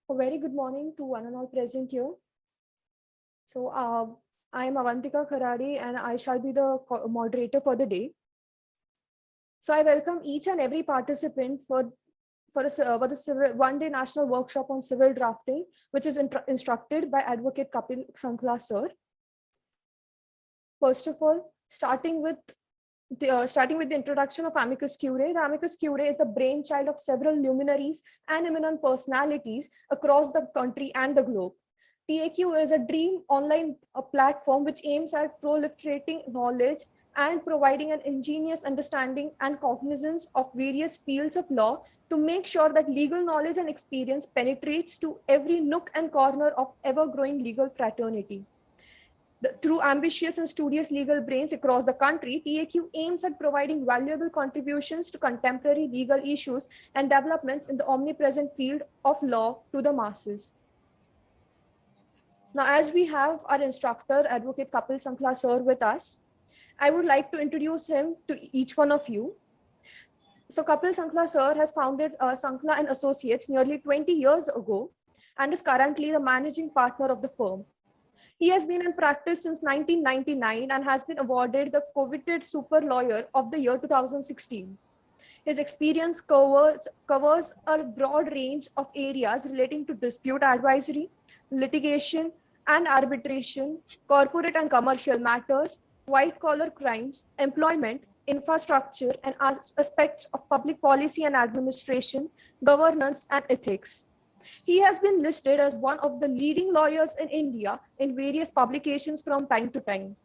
A very good morning to one and all present here. So, I am Avantika Kharari and I shall be the moderator for the day. So, I welcome each and every participant for the one-day national workshop on civil drafting, which is instructed by Advocate Kapil Sankla sir. First of all, starting with the introduction of Amicus Curiae. The Amicus Curiae is the brainchild of several luminaries and eminent personalities across the country and the globe. TAQ is a dream online platform which aims at proliferating knowledge and providing an ingenious understanding and cognizance of various fields of law to make sure that legal knowledge and experience penetrates to every nook and corner of ever-growing legal fraternity. Through ambitious and studious legal brains across the country, TAQ aims at providing valuable contributions to contemporary legal issues and developments in the omnipresent field of law to the masses. Now, as we have our instructor, Advocate Kapil Sankla sir, with us, I would like to introduce him to each one of you. So, Kapil Sankla sir has founded Sankla and Associates nearly 20 years ago and is currently the managing partner of the firm. He has been in practice since 1999 and has been awarded the coveted Super Lawyer of the Year 2016. His experience covers a broad range of areas relating to dispute advisory, litigation and arbitration, corporate and commercial matters, white-collar crimes, employment, infrastructure, and aspects of public policy and administration, governance, and ethics. He has been listed as one of the leading lawyers in India in various publications from time to time.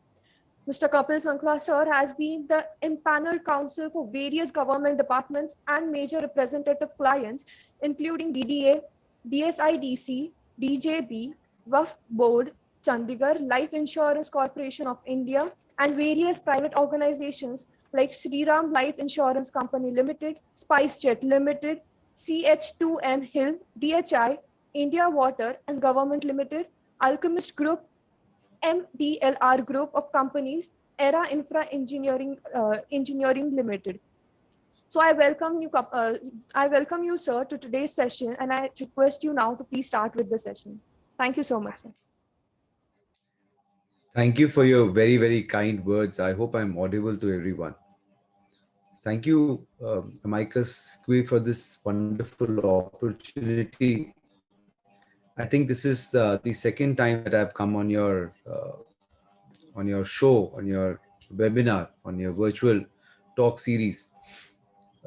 Mr. Kapil Sankla sir has been the impaneled counsel for various government departments and major representative clients, including DDA, DSIDC, DJB, WAF Board, Chandigarh, Life Insurance Corporation of India, and various private organizations like Sriram Life Insurance Company Limited, SpiceJet Limited, CH2M Hill, DHI, India Water and Government Limited, Alchemist Group, MDLR Group of companies, Era Infra Engineering Limited. So I welcome you, sir, to today's session, and I request you now to please start with the session. Thank you so much, sir. Thank you for your very, very kind words. I hope I'm audible to everyone. Thank you, Amicus Curiae, for this wonderful opportunity. I think this is the second time that I've come on your show, on your webinar, on your virtual talk series.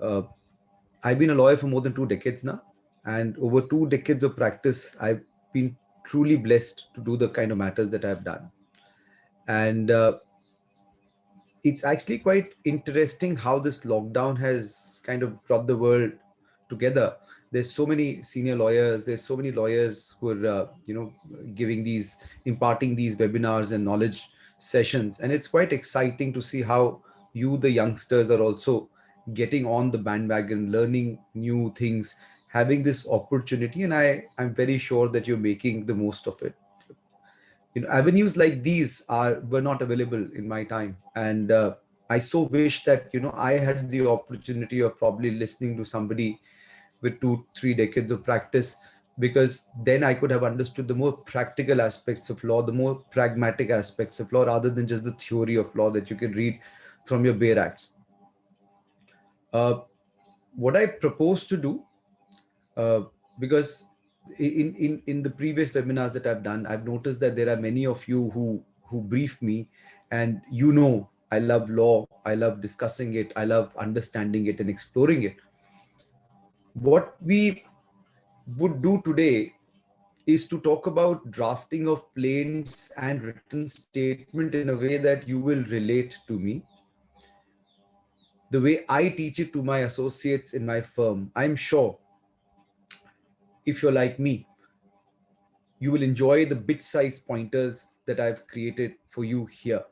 I've been a lawyer for more than 2 decades now, and over 2 decades of practice, I've been truly blessed to do the kind of matters that I've done. And it's actually quite interesting how this lockdown has kind of brought the world together. There's so many senior lawyers, there's so many lawyers who are, imparting these webinars and knowledge sessions. And it's quite exciting to see how you, the youngsters, are also getting on the bandwagon, learning new things, having this opportunity. And I'm very sure that you're making the most of it. Avenues like these were not available in my time, and I so wish that I had the opportunity of probably listening to somebody with 2-3 decades of practice, because then I could have understood the more practical aspects of law, the more pragmatic aspects of law, rather than just the theory of law that you can read from your bare acts. What I propose to do, because in the previous webinars that I've done, I've noticed that there are many of you who brief me, and I love law, I love discussing it, I love understanding it and exploring it. What we would do today is to talk about drafting of plaints and written statement in a way that you will relate to me, the way I teach it to my associates in my firm. I'm sure if you're like me, you will enjoy the bit-sized pointers that I've created for you here.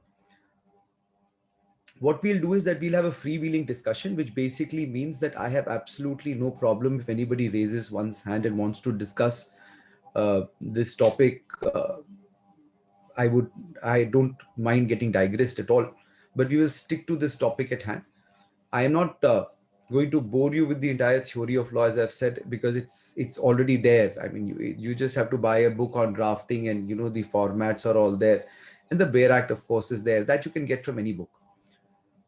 What we'll do is that we'll have a freewheeling discussion, which basically means that I have absolutely no problem if anybody raises one's hand and wants to discuss this topic. I don't mind getting digressed at all, but we will stick to this topic at hand. I am not going to bore you with the entire theory of law, as I've said, because it's already there. I mean, you just have to buy a book on drafting, and the formats are all there, and the Bare Act, of course, is there, that you can get from any book.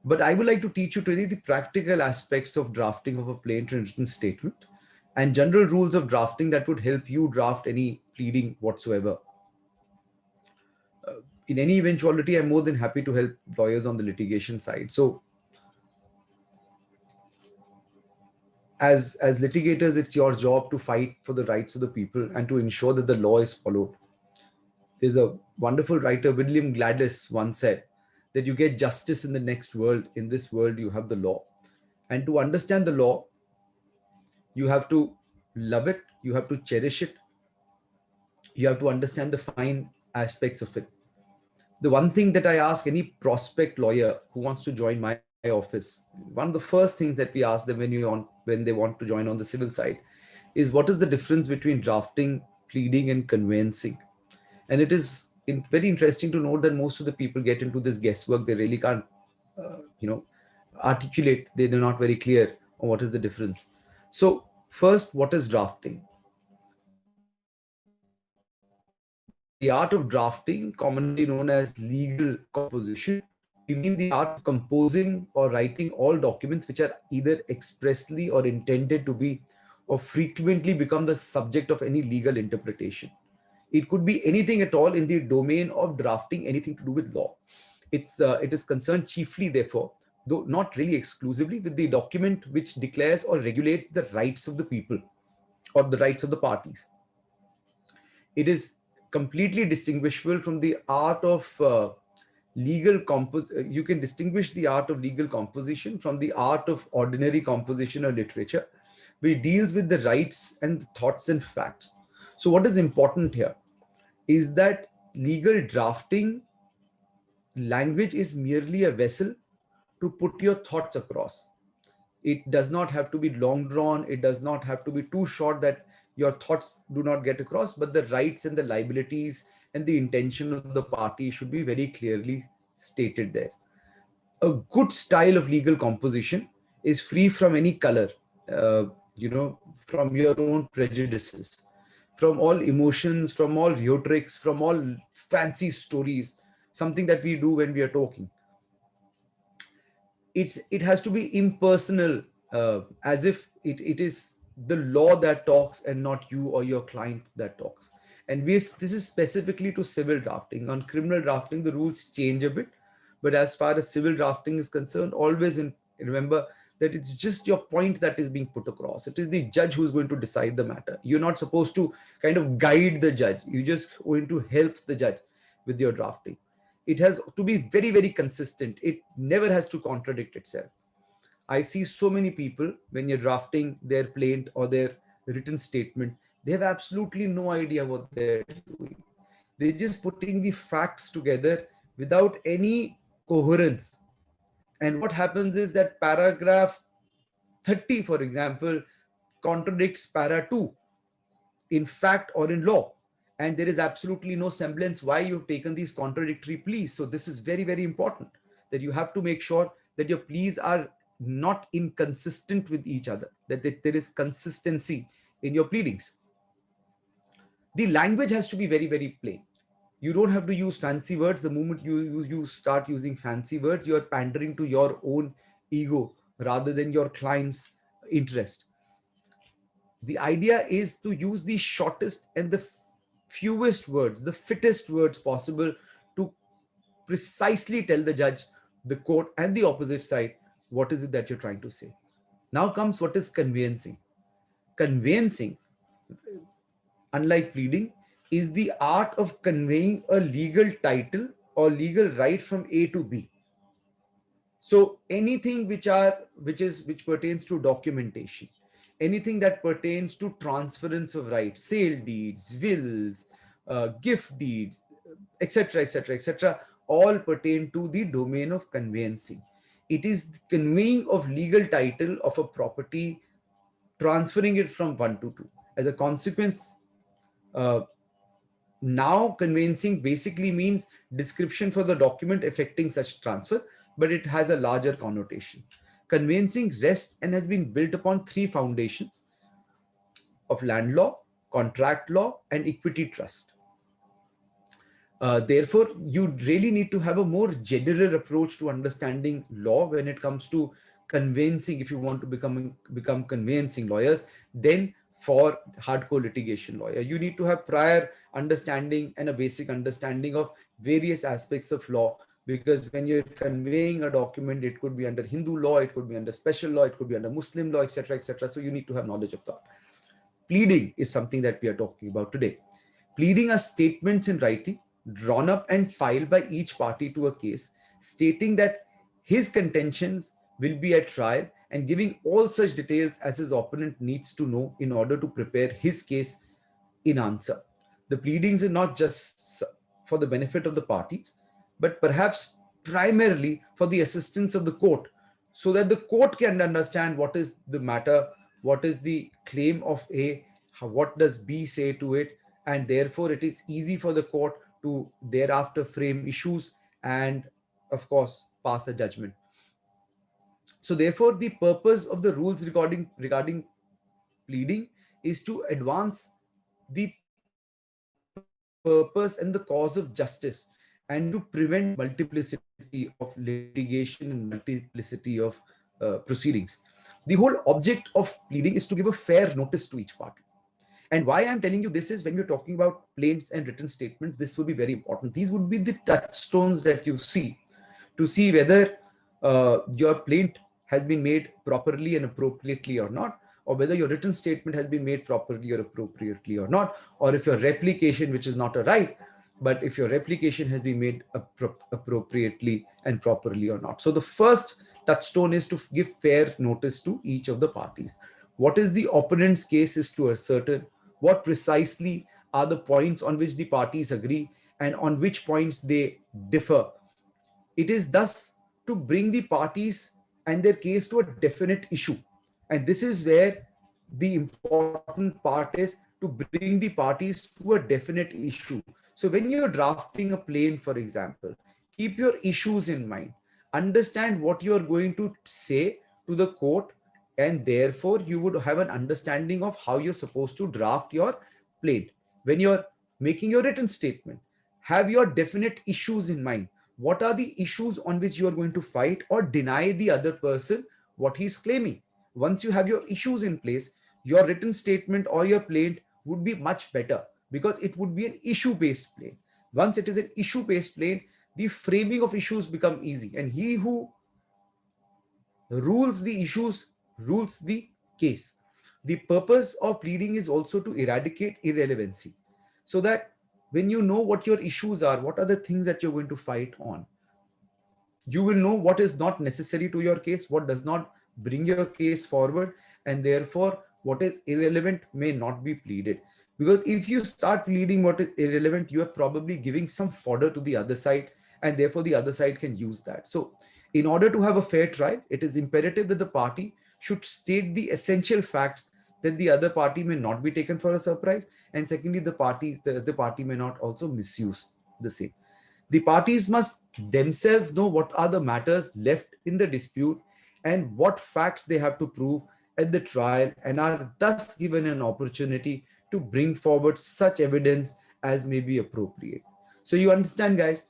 But I would like to teach you today the practical aspects of drafting of a plain and written statement, and general rules of drafting that would help you draft any pleading whatsoever. In any eventuality, I'm more than happy to help lawyers on the litigation side. So as litigators, it's your job to fight for the rights of the people and to ensure that the law is followed. There's a wonderful writer, William Gladys, once said that you get justice in the next world. In this world, you have the law. And to understand the law, you have to love it, you have to cherish it, you have to understand the fine aspects of it. The one thing that I ask any prospect lawyer who wants to join my office, one of the first things that we ask them when they want to join on the civil side is, what is the difference between drafting, pleading, and conveyancing? And it is very interesting to note that most of the people get into this guesswork. They really can't, articulate. They're not very clear on what is the difference. So first, what is drafting? The art of drafting, commonly known as legal composition, we mean the art of composing or writing all documents which are either expressly or intended to be or frequently become the subject of any legal interpretation. It could be anything at all in the domain of drafting, anything to do with law. It is concerned chiefly, therefore, though not really exclusively, with the document which declares or regulates the rights of the people or the rights of the parties. It is completely distinguishable from the art of you can distinguish the art of legal composition from the art of ordinary composition or literature, which deals with the rights and thoughts and facts. So what is important here is that legal drafting language is merely a vessel to put your thoughts across. It does not have to be long drawn. It does not have to be too short that your thoughts do not get across, but the rights and the liabilities and the intention of the party should be very clearly stated there. A good style of legal composition is free from any color, from your own prejudices, from all emotions, from all rhetorics, from all fancy stories, something that we do when we are talking. It has to be impersonal, as if it is the law that talks and not you or your client that talks. And this is specifically to civil drafting. On criminal drafting, the rules change a bit, but as far as civil drafting is concerned, always remember that it's just your point that is being put across. It is the judge who's going to decide the matter. You're not supposed to kind of guide the judge. You're just going to help the judge with your drafting. It has to be very, very consistent. It never has to contradict itself. I see so many people, when you're drafting their plaint or their written statement, they have absolutely no idea what they're doing. They're just putting the facts together without any coherence. And what happens is that paragraph 30, for example, contradicts para 2 in fact or in law. And there is absolutely no semblance why you've taken these contradictory pleas. So this is very, very important, that you have to make sure that your pleas are not inconsistent with each other, that there is consistency in your pleadings. The language has to be very, very plain. You don't have to use fancy words. The moment you start using fancy words, you're pandering to your own ego rather than your client's interest. The idea is to use the shortest and the fewest words, the fittest words possible, to precisely tell the judge, the court, and the opposite side what is it that you're trying to say. Now comes what is conveyancing. Conveyancing, unlike pleading, is the art of conveying a legal title or legal right from A to B. So anything which pertains to documentation, anything that pertains to transference of rights, sale deeds, wills, gift deeds, etc., etc., etc., all pertain to the domain of conveyancing. It is the conveying of legal title of a property, transferring it from one to two. As a consequence, now conveyancing basically means description for the document affecting such transfer, but it has a larger connotation. Conveyancing rests and has been built upon three foundations of land law, contract law, and equity trust. Therefore, you really need to have a more general approach to understanding law when it comes to conveyancing, if you want to become conveyancing lawyers, then for hardcore litigation lawyer. You need to have prior understanding and a basic understanding of various aspects of law, because when you're conveying a document, it could be under Hindu law, it could be under special law, it could be under Muslim law, etc., etc. So you need to have knowledge of that. Pleading is something that we are talking about today. Pleading are statements in writing drawn up and filed by each party to a case, stating that his contentions will be at trial and giving all such details as his opponent needs to know in order to prepare his case in answer. The pleadings are not just for the benefit of the parties, but perhaps primarily for the assistance of the court, so that the court can understand what is the matter, what is the claim of A, what does B say to it, and therefore it is easy for the court to thereafter frame issues and, of course, pass a judgment. So therefore, the purpose of the rules regarding pleading is to advance the purpose and the cause of justice, and to prevent multiplicity of litigation and multiplicity of proceedings. The whole object of pleading is to give a fair notice to each party. And why I'm telling you this is, when we're talking about plaints and written statements, this would be very important. These would be the touchstones that you see to see whether your plaint has been made properly and appropriately or not, or whether your written statement has been made properly or appropriately or not, or if your replication, which is not a right, but if your replication has been made appropriately and properly or not. So the first touchstone is to give fair notice to each of the parties. What is the opponent's case is to ascertain what precisely are the points on which the parties agree and on which points they differ. It is thus to bring the parties and their case to a definite issue. And this is where the important part is, to bring the parties to a definite issue. So when you're drafting a plaint, for example, keep your issues in mind. Understand what you're going to say to the court, and therefore you would have an understanding of how you're supposed to draft your plaint. When you're making your written statement, have your definite issues in mind. What are the issues on which you are going to fight or deny the other person what he's claiming? Once you have your issues in place, your written statement or your plaint would be much better, because it would be an issue-based plaint. Once it is an issue-based plaint, the framing of issues become easy, and he who rules the issues rules the case. The purpose of pleading is also to eradicate irrelevancy, so that when you know what your issues are, what are the things that you're going to fight on, you will know what is not necessary to your case, what does not bring your case forward, and therefore what is irrelevant may not be pleaded. Because if you start pleading what is irrelevant, you are probably giving some fodder to the other side, and therefore the other side can use that. So in order to have a fair trial, it is imperative that the party should state the essential facts, that the other party may not be taken for a surprise, and secondly, the party may not also misuse the same. The parties must themselves know what are the matters left in the dispute and what facts they have to prove at the trial, and are thus given an opportunity to bring forward such evidence as may be appropriate. So you understand, guys,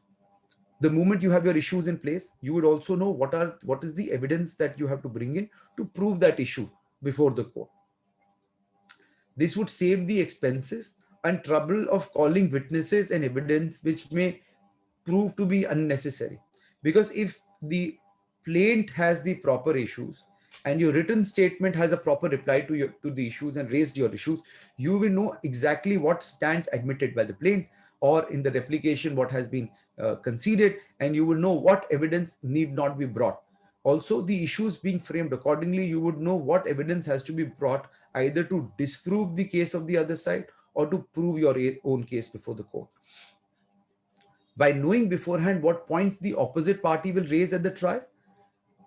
the moment you have your issues in place, you would also know what is the evidence that you have to bring in to prove that issue before the court. This would save the expenses and trouble of calling witnesses and evidence which may prove to be unnecessary. Because if the plaint has the proper issues and your written statement has a proper reply to the issues and raised your issues, you will know exactly what stands admitted by the plaint, or in the replication what has been conceded, and you will know what evidence need not be brought. Also, the issues being framed accordingly, you would know what evidence has to be brought, either to disprove the case of the other side or to prove your own case before the court. By knowing beforehand what points the opposite party will raise at the trial,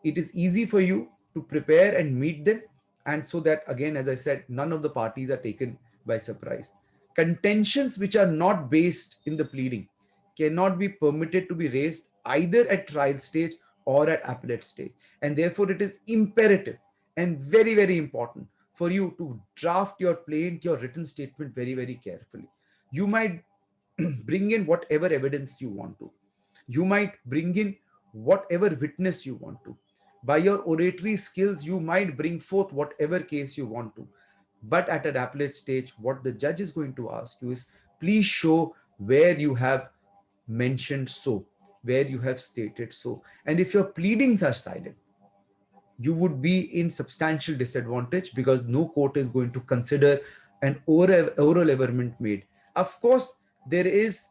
it is easy for you to prepare and meet them, and so that, again, as I said, none of the parties are taken by surprise. Contentions which are not based in the pleading cannot be permitted to be raised either at trial stage or at appellate stage. And therefore, it is imperative and very, very important for you to draft your plaint, your written statement very, very carefully. You might bring in whatever evidence you want to. You might bring in whatever witness you want to. By your oratory skills, you might bring forth whatever case you want to. But at an appellate stage, what the judge is going to ask you is, please show where you have mentioned so, where you have stated so. And if your pleadings are silent, you would be in substantial disadvantage, because no court is going to consider an oral averment made. Of course, there is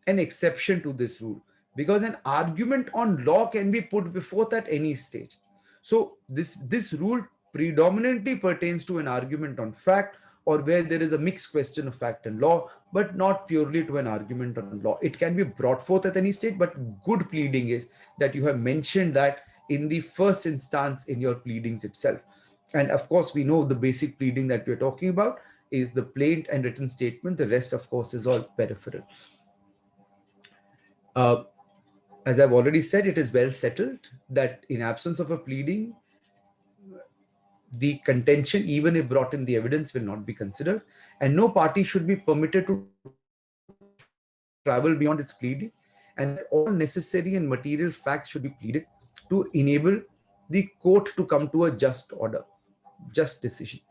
an exception to this rule, because an argument on law can be put before at any stage. So this rule predominantly pertains to an argument on fact, or where there is a mixed question of fact and law, but not purely to an argument on law. It can be brought forth at any stage, but good pleading is that you have mentioned that in the first instance in your pleadings itself. And of course, we know the basic pleading that we're talking about is the plaint and written statement. The rest, of course, is all peripheral. As I've already said, it is well settled that in absence of a pleading, the contention, even if brought in the evidence, will not be considered, and no party should be permitted to travel beyond its pleading, and all necessary and material facts should be pleaded to enable the court to come to a just order, just decision.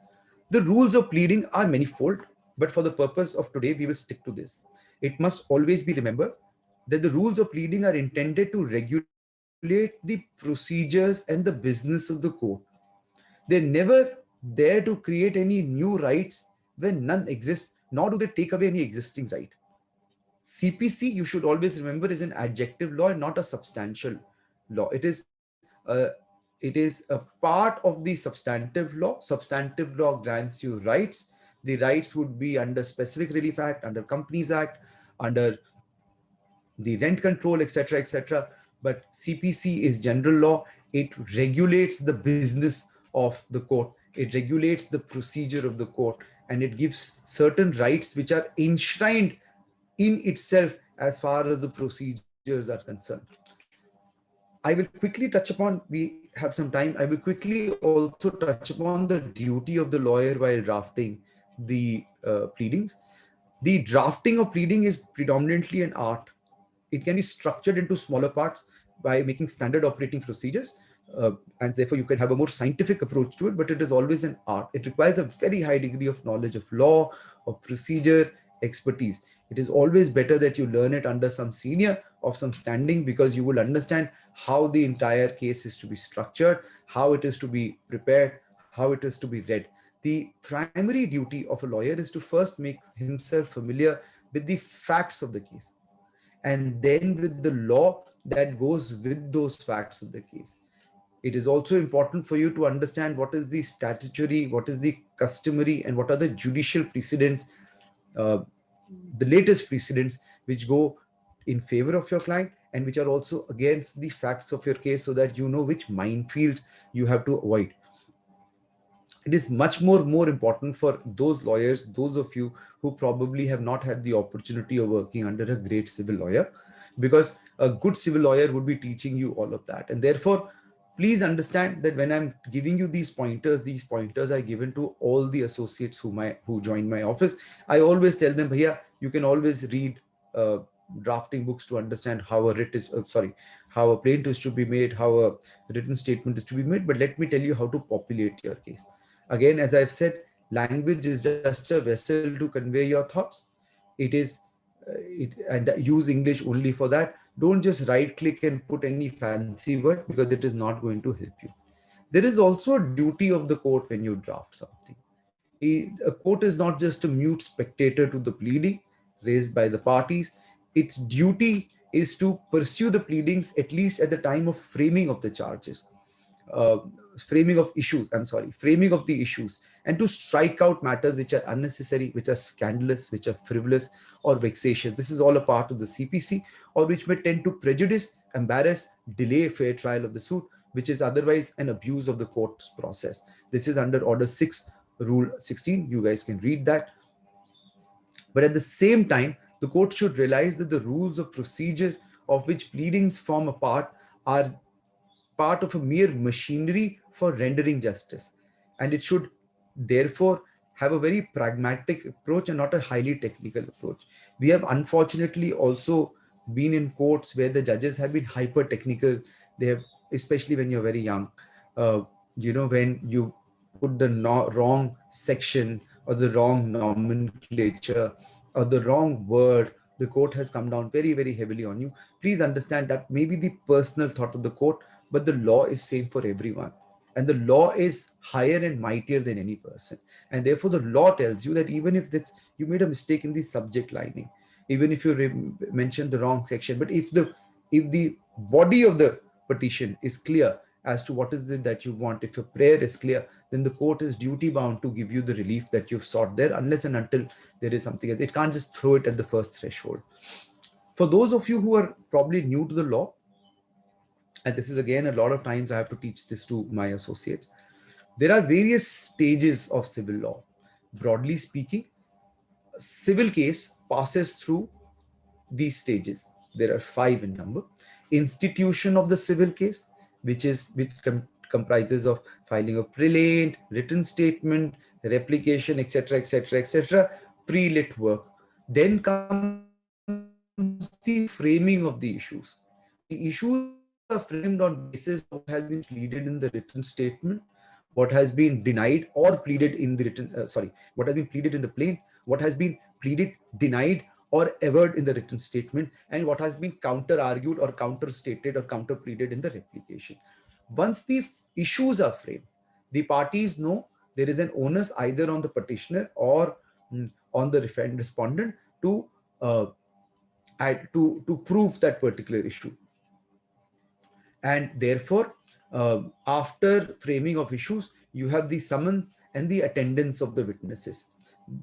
The rules of pleading are manifold, but for the purpose of today, we will stick to this. It must always be remembered that the rules of pleading are intended to regulate the procedures and the business of the court. They're never there to create any new rights when none exist, nor do they take away any existing right. CPC, you should always remember, is an adjective law and not a substantial law. It is a part of the substantive law. Substantive law grants you rights. The rights would be under Specific Relief Act, under Companies Act, under the rent control, etc., etc. But CPC is general law. It regulates the business of the court. It regulates the procedure of the court, and it gives certain rights which are enshrined in itself as far as the procedures are concerned. I will quickly touch upon, we have some time, I will quickly also touch upon the duty of the lawyer while drafting the pleadings. The drafting of pleading is predominantly an art. It can be structured into smaller parts by making standard operating procedures, and therefore you can have a more scientific approach to it, but it is always an art. It requires a very high degree of knowledge of law, of procedure, expertise. It is always better that you learn it under some senior of some standing, because you will understand how the entire case is to be structured, how it is to be prepared, how it is to be read. The primary duty of a lawyer is to first make himself familiar with the facts of the case, and then with the law that goes with those facts of the case. It is also important for you to understand what is the statutory, what is the customary, and what are the judicial precedents, the latest precedents which go in favor of your client and which are also against the facts of your case, so that you know which minefields you have to avoid. It is much more important for those lawyers, those of you who probably have not had the opportunity of working under a great civil lawyer, because a good civil lawyer would be teaching you all of that. And therefore, please understand that when I'm giving you these pointers are given to all the associates who join my office. I always tell them, Bhaiya, you can always read drafting books to understand how a how a plaint is to be made, how a written statement is to be made. But let me tell you how to populate your case. Again, as I've said, language is just a vessel to convey your thoughts. It is, and use English only for that. Don't just right click and put any fancy word, because it is not going to help you. There is also a duty of the court when you draft something. A court is not just a mute spectator to the pleading raised by the parties. Its duty is to pursue the pleadings, at least at the time of framing of the charges. Framing of the issues, and to strike out matters which are unnecessary, which are scandalous, which are frivolous or vexatious. This is all a part of the CPC, or which may tend to prejudice, embarrass, delay fair trial of the suit, which is otherwise an abuse of the court's process. This is under Order 6, Rule 16. You guys can read that. But at the same time, the court should realize that the rules of procedure of which pleadings form a part are part of a mere machinery for rendering justice. And it should therefore have a very pragmatic approach and not a highly technical approach. We have unfortunately also been in courts where the judges have been hyper technical. They have, especially when you're very young, when you put the wrong section or the wrong nomenclature or the wrong word, the court has come down very, very heavily on you. Please understand that maybe the personal thought of the court, but the law is same for everyone. And the law is higher and mightier than any person. And therefore, the law tells you that even if you made a mistake in the subject lining, even if you mentioned the wrong section, but if the body of the petition is clear as to what is it that you want, if your prayer is clear, then the court is duty bound to give you the relief that you've sought there, unless and until there is something else. It can't just throw it at the first threshold. For those of you who are probably new to the law, and this is again, a lot of times I have to teach this to my associates, there are various stages of civil law. Broadly speaking, a civil case passes through these stages. There are 5 in number. Institution of the civil case, which comprises of filing of plaint, written statement, replication, etc., etc., etc., pre-lit work. Then comes the framing of the issues. The issues are framed on basis of what has been pleaded in the written statement, what has been denied or pleaded in the what has been pleaded in the plaint, what has been pleaded, denied, or averred in the written statement, and what has been counter-argued or counter-stated or counter-pleaded in the replication. Once the issues are framed, the parties know there is an onus either on the petitioner or on the respondent to prove that particular issue. And therefore, after framing of issues, you have the summons and the attendance of the witnesses.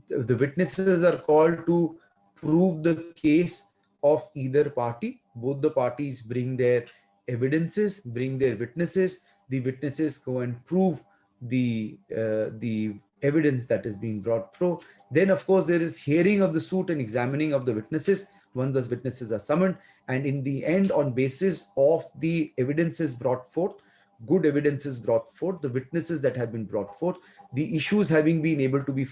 The witnesses are called to prove the case of either party. Both the parties bring their evidences, bring their witnesses. The witnesses go and prove the evidence that is being brought through. Then, of course, there is hearing of the suit and examining of the witnesses once those witnesses are summoned. And in the end, on basis of the evidences brought forth, good evidences brought forth, the witnesses that have been brought forth, the issues having been able to be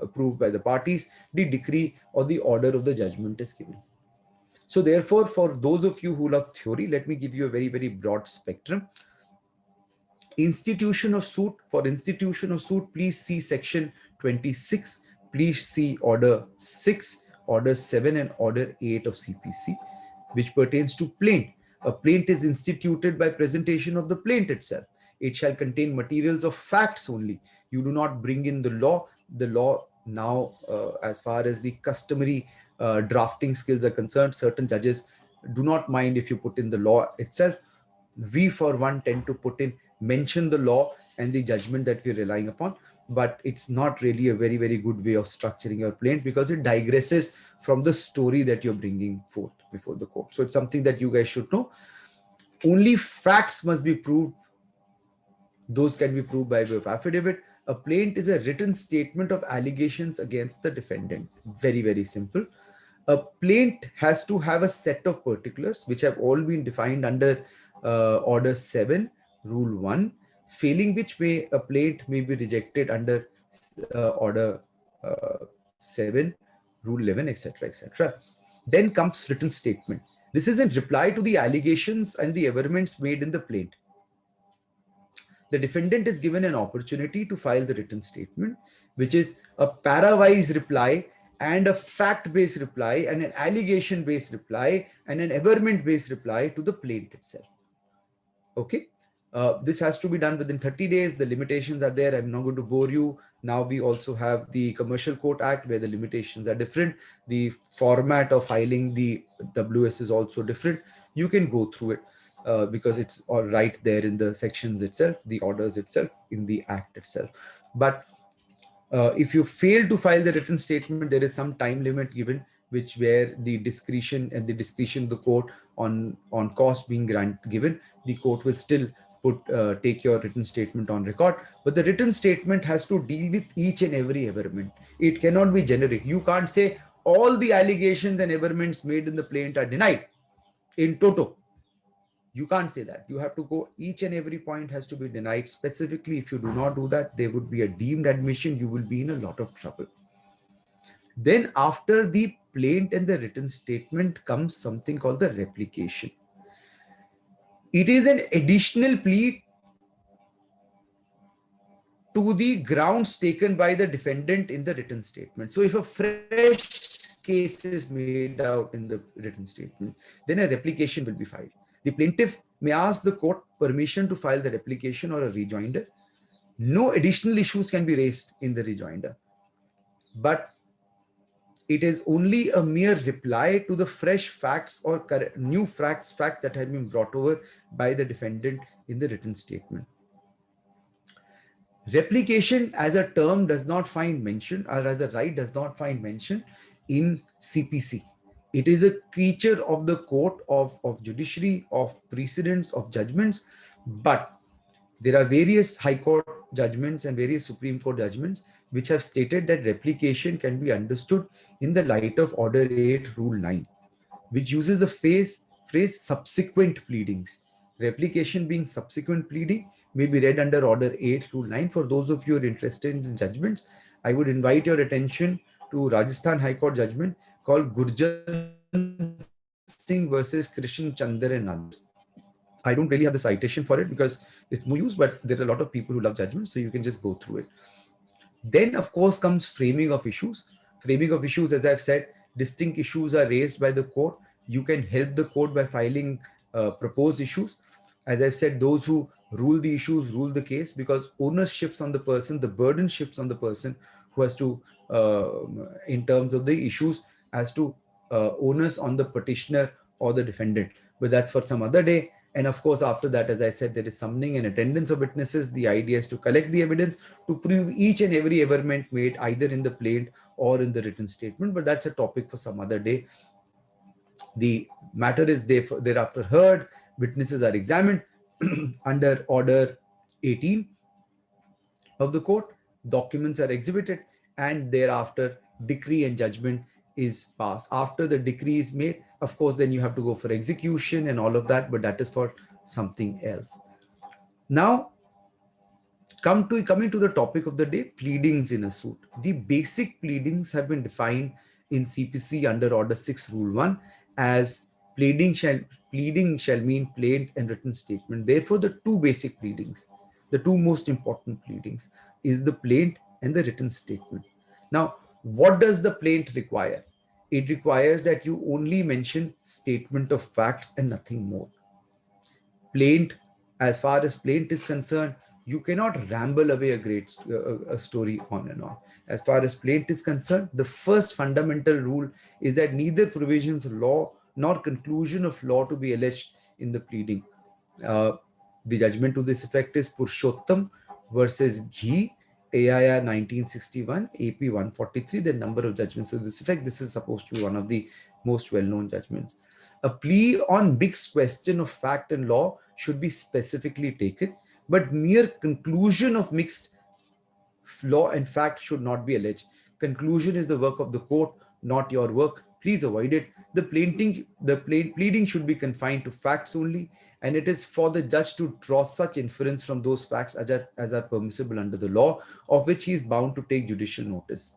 approved by the parties, the decree or the order of the judgment is given. So therefore, for those of you who love theory, let me give you a very, very broad spectrum. Institution of suit. For institution of suit, please see section 26. Please see order 6, order 7, and order 8 of CPC, which pertains to plaint. A plaint is instituted by presentation of the plaint itself. It shall contain materials of facts only. You do not bring in the law. The law now, as far as the customary drafting skills are concerned, certain judges do not mind if you put in the law itself. We, for one, tend to mention the law and the judgment that we're relying upon, but it's not really a very, very good way of structuring your plaint, because it digresses from the story that you're bringing forth before the court. So it's something that you guys should know. Only facts must be proved. Those can be proved by way of affidavit. A plaint is a written statement of allegations against the defendant. Very, very simple. A plaint has to have a set of particulars which have all been defined under Order 7, Rule 1, failing which a plaint may be rejected under Order 7, Rule 11, etc., etc. Then comes written statement. This is in reply to the allegations and the averments made in the plaint. The defendant is given an opportunity to file the written statement, which is a para-wise reply and a fact-based reply and an allegation-based reply and an averment-based reply to the plaint itself. Okay. This has to be done within 30 days. The limitations are there. I'm not going to bore you. Now we also have the Commercial Court Act where the limitations are different. The format of filing the WS is also different. You can go through it because it's all right there in the sections itself, the orders itself, in the Act itself. But if you fail to file the written statement, there is some time limit given, where the discretion of the court on cost being given, the court will still take your written statement on record. But the written statement has to deal with each and every averment. It cannot be generic. You can't say all the allegations and averments made in the plaint are denied in toto. You can't say that. You have to go, each and every point has to be denied specifically. If you do not do that, there would be a deemed admission. You will be in a lot of trouble. Then after the plaint and the written statement comes something called the replication. It is an additional plea to the grounds taken by the defendant in the written statement. So if a fresh case is made out in the written statement, then a replication will be filed. The plaintiff may ask the court permission to file the replication or a rejoinder. No additional issues can be raised in the rejoinder, but it is only a mere reply to the fresh facts or new facts that have been brought over by the defendant in the written statement. Replication as a term does not find mention, or as a right does not find mention in CPC. It is a creature of the court, of judiciary, of precedents, of judgments. But there are various High Court judgments and various Supreme Court judgments which have stated that replication can be understood in the light of Order 8, Rule 9, which uses the phrase subsequent pleadings. Replication being subsequent pleading may be read under Order 8, Rule 9. For those of you who are interested in judgments, I would invite your attention to Rajasthan High Court judgment called Gurjan Singh versus Krishan Chandra and others. I don't really have the citation for it because it's no use, but there are a lot of people who love judgments, so you can just go through it. Then, of course, comes framing of issues. Framing of issues, as I've said, distinct issues are raised by the court. You can help the court by filing proposed issues. As I've said, those who rule the issues rule the case, because onus shifts on the person, the burden shifts on the person who has to, in terms of the issues, as to onus on the petitioner or the defendant. But that's for some other day. And of course, after that, as I said, there is summoning and attendance of witnesses. The idea is to collect the evidence to prove each and every averment made either in the plaint or in the written statement. But that's a topic for some other day. The matter is thereafter heard. Witnesses are examined under Order 18 of the court. Documents are exhibited, and thereafter decree and judgment is passed. After the decree is made, of course, then you have to go for execution and all of that, but that is for something else. Now, coming to the topic of the day, pleadings in a suit. The basic pleadings have been defined in CPC under Order 6, Rule 1 as pleading shall mean plaint and written statement. Therefore, the two basic pleadings, the two most important pleadings, is the plaint and the written statement. Now, what does the plaint require? It requires that you only mention statement of facts and nothing more. Plaint, as far as plaint is concerned, you cannot ramble away a story on and on. As far as plaint is concerned, the first fundamental rule is that neither provisions of law nor conclusion of law to be alleged in the pleading. The judgment to this effect is Purushottam versus Ghee, AIR 1961, AP 143, the number of judgments to this effect. This is supposed to be one of the most well-known judgments. A plea on mixed question of fact and law should be specifically taken, but mere conclusion of mixed law and fact should not be alleged. Conclusion is the work of the court, not your work. Please avoid it. The pleading should be confined to facts only, and it is for the judge to draw such inference from those facts as are permissible under the law, of which he is bound to take judicial notice.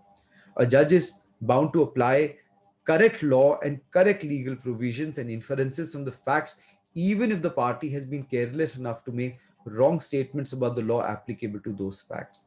A judge is bound to apply correct law and correct legal provisions and inferences from the facts, even if the party has been careless enough to make wrong statements about the law applicable to those facts.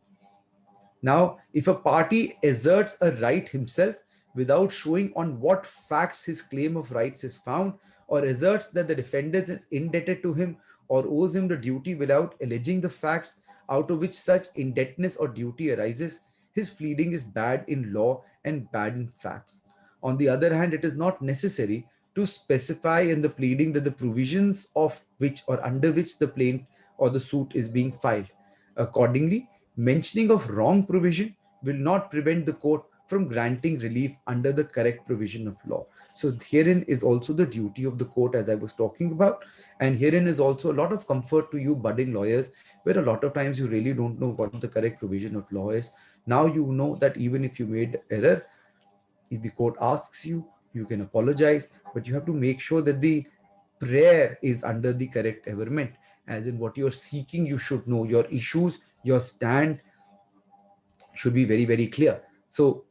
Now, if a party asserts a right himself without showing on what facts his claim of rights is found, or asserts that the defendant is indebted to him or owes him the duty without alleging the facts out of which such indebtedness or duty arises, his pleading is bad in law and bad in facts. On the other hand, it is not necessary to specify in the pleading that the provisions of which or under which the plaint or the suit is being filed. Accordingly, mentioning of wrong provision will not prevent the court from granting relief under the correct provision of law. So herein is also the duty of the court, as I was talking about. And herein is also a lot of comfort to you budding lawyers, where a lot of times you really don't know what the correct provision of law is. Now you know that even if you made error, if the court asks you, you can apologize, but you have to make sure that the prayer is under the correct averment, as in what you're seeking, you should know your issues, your stand should be very, very clear. So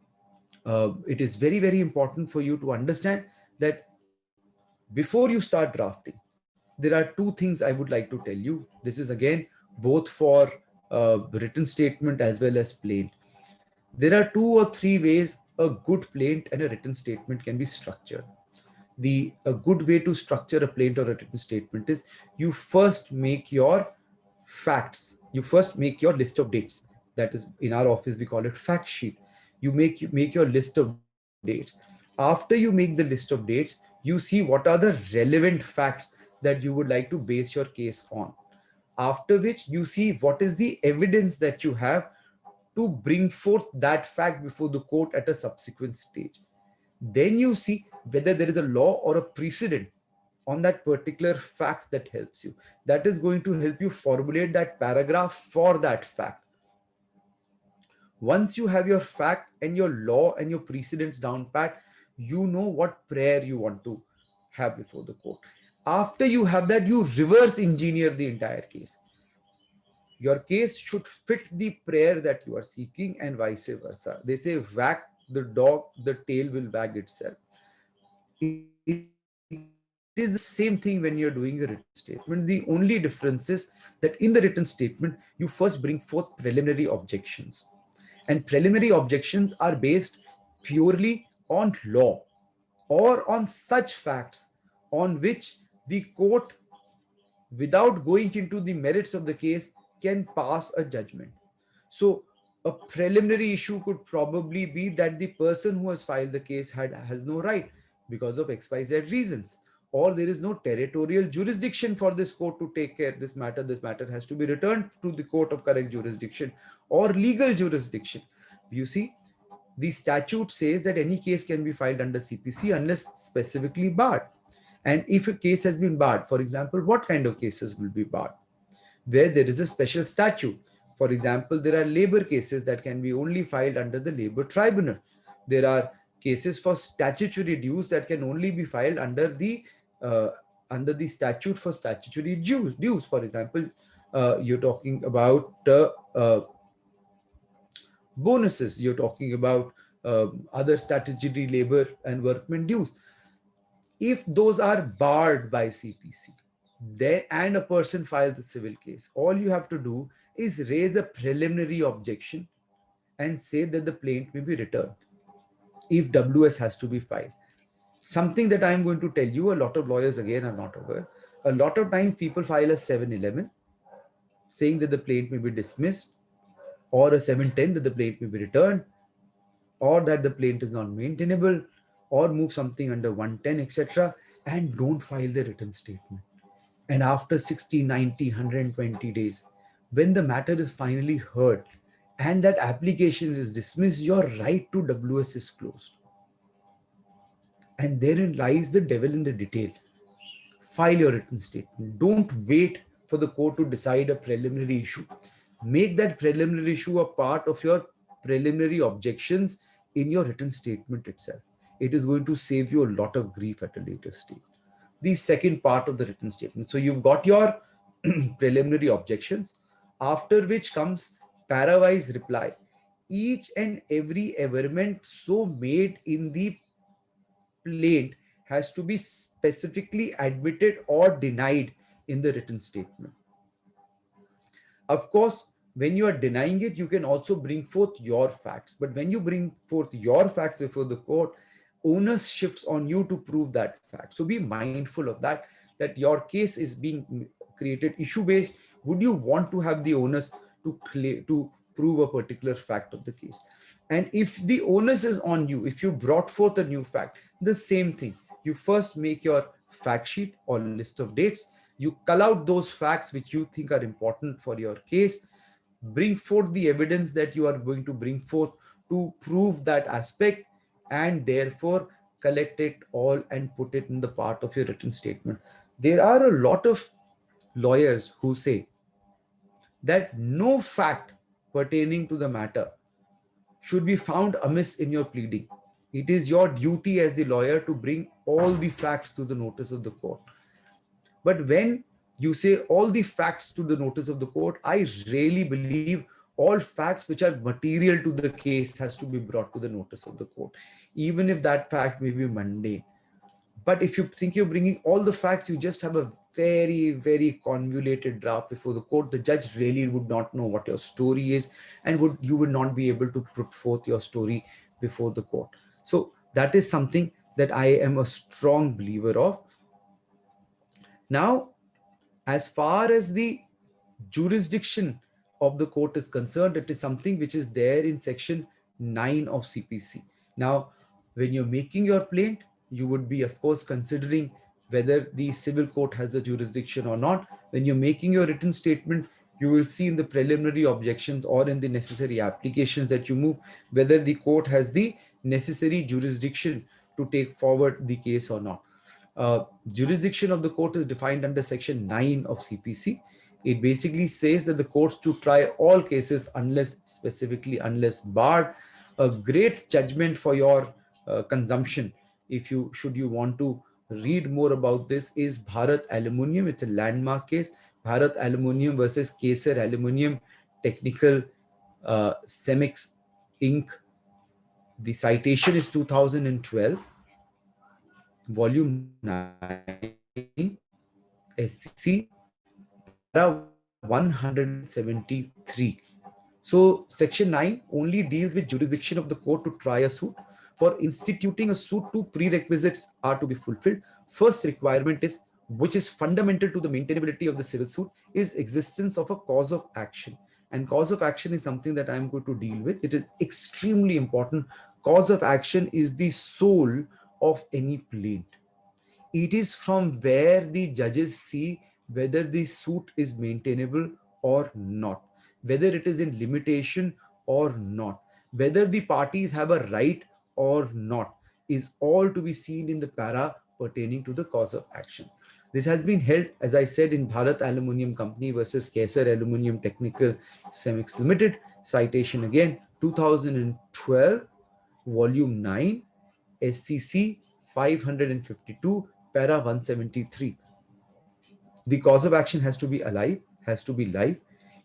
it is very, very important for you to understand that before you start drafting, there are two things I would like to tell you. This is again both for written statement as well as plaint. There are 2 or 3 ways a good plaint and a written statement can be structured. A good way to structure a plaint or a written statement is you first make your facts. You first make your list of dates. That is, in our office we call it fact sheet. You make your list of dates. After you make the list of dates, you see what are the relevant facts that you would like to base your case on. After which you see what is the evidence that you have to bring forth that fact before the court at a subsequent stage. Then you see whether there is a law or a precedent on that particular fact that helps you. That is going to help you formulate that paragraph for that fact. Once you have your fact and your law and your precedents down pat, you know what prayer you want to have before the court. After you have that, you reverse engineer the entire case. Your case should fit the prayer that you are seeking and vice versa. They say, wag the dog, the tail will wag itself. It is the same thing when you're doing a written statement. The only difference is that in the written statement, you first bring forth preliminary objections. And preliminary objections are based purely on law or on such facts on which the court, without going into the merits of the case, can pass a judgment. So a preliminary issue could probably be that the person who has filed the case has no right because of XYZ reasons, or there is no territorial jurisdiction for this court to take care of this matter. This matter has to be returned to the court of correct jurisdiction or legal jurisdiction. You see, the statute says that any case can be filed under CPC unless specifically barred. And if a case has been barred, for example, what kind of cases will be barred? Where there is a special statute. For example, there are labor cases that can be only filed under the labor tribunal. There are cases for statutory dues that can only be filed under the statute for statutory dues. For example, you're talking about bonuses. You're talking about other statutory labor and workmen dues. If those are barred by CPC, and a person files a civil case, all you have to do is raise a preliminary objection and say that the plaint may be returned if WS has to be filed. Something that I'm going to tell you, a lot of lawyers again are not aware. A lot of times people file a 711 saying that the plaint may be dismissed, or a 710 that the plaint may be returned, or that the plaint is not maintainable, or move something under 110, etc., and don't file the written statement. And after 60, 90, 120 days, when the matter is finally heard and that application is dismissed, your right to WS is closed. And therein lies the devil in the detail. File your written statement. Don't wait for the court to decide a preliminary issue. Make that preliminary issue a part of your preliminary objections in your written statement itself. It is going to save you a lot of grief at a later stage. The second part of the written statement. So you've got your preliminary objections, after which comes parawise reply. Each and every averment so made in the plaint has to be specifically admitted or denied in the written statement. Of course, when you are denying it, you can also bring forth your facts. But when you bring forth your facts before the court, onus shifts on you to prove that fact. So be mindful of that your case is being created issue-based. Would you want to have the onus to prove a particular fact of the case? And if the onus is on you, if you brought forth a new fact, the same thing. You first make your fact sheet or list of dates. You cull out those facts which you think are important for your case. Bring forth the evidence that you are going to bring forth to prove that aspect, and therefore collect it all and put it in the part of your written statement. There are a lot of lawyers who say that no fact pertaining to the matter should be found amiss in your pleading. It is your duty as the lawyer to bring all the facts to the notice of the court. But when you say all the facts to the notice of the court, I really believe all facts which are material to the case has to be brought to the notice of the court, even if that fact may be mundane. But if you think you're bringing all the facts, you just have a very, very convoluted draft before the court. The judge really would not know what your story is, and you would not be able to put forth your story before the court. So that is something that I am a strong believer of. Now, as far as the jurisdiction of the court is concerned, it is something which is there in section 9 of CPC. Now, when you're making your plaint, you would be, of course, considering whether the civil court has the jurisdiction or not. When you're making your written statement, you will see in the preliminary objections or in the necessary applications that you move whether the court has the necessary jurisdiction to take forward the case or not. Jurisdiction of the court is defined under section 9 of CPC. It basically says that the courts to try all cases unless barred. A great judgment for your consumption, if you want to read more about this, is Bharat Aluminium. It's a landmark case. Bharat Aluminium versus Kesar Aluminium Technical Cemix Inc. The citation is 2012, volume 9, SCC, para 173. So section 9 only deals with jurisdiction of the court to try a suit. For instituting a suit, two prerequisites are to be fulfilled. First requirement is, which is fundamental to the maintainability of the civil suit, is existence of a cause of action. And cause of action is something that I'm going to deal with. It is extremely important. Cause of action is the soul of any plaint. It is from where the judges see whether the suit is maintainable or not, whether it is in limitation or not, whether the parties have a right or not, is all to be seen in the para pertaining to the cause of action. This has been held, as I said, in Bharat Aluminium Company versus Kesar Aluminium Technical Cemix Limited. Citation again, 2012, volume 9, SCC 552, para 173. The cause of action has to be alive, has to be live.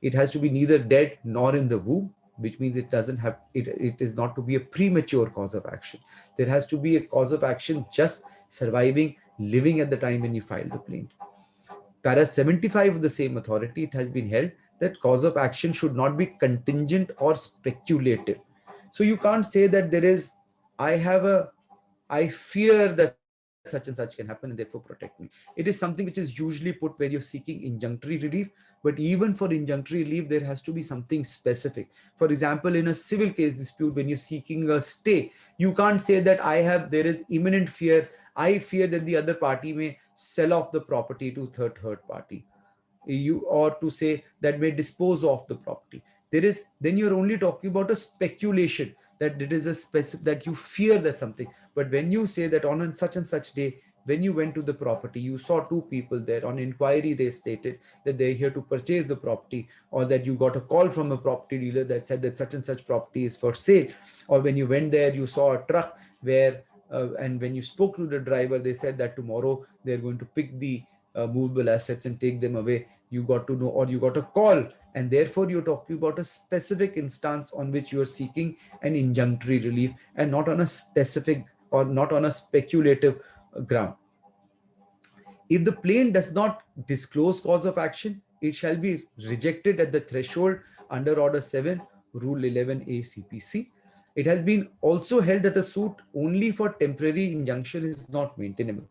It has to be neither dead nor in the womb, which means it doesn't have, it is not to be a premature cause of action. There has to be a cause of action just surviving, living at the time when you file the plaint. Para 75 of the same authority, it has been held that cause of action should not be contingent or speculative. So you can't say that there is, I fear that such and such can happen and therefore protect me. It is something which is usually put where you're seeking injunctory relief, but even for injunctory relief, there has to be something specific. For example, in a civil case dispute, when you're seeking a stay, you can't say that there is imminent fear. I fear that the other party may sell off the property to third party. Or to say that may dispose of the property. Then you're only talking about a speculation that it is that you fear that something. But when you say that on such and such day, when you went to the property, you saw two people there. On inquiry, they stated that they're here to purchase the property, or that you got a call from a property dealer that said that such and such property is for sale. Or when you went there, you saw a truck where, and when you spoke to the driver, they said that tomorrow they're going to pick the movable assets and take them away. You got to know, or you got a call, and therefore you're talking about a specific instance on which you are seeking an injunctory relief, and not on a specific or not on a speculative ground. If the plaint does not disclose cause of action, it shall be rejected at the threshold under Order 7, Rule 11A CPC. It has been also held that a suit only for temporary injunction is not maintainable.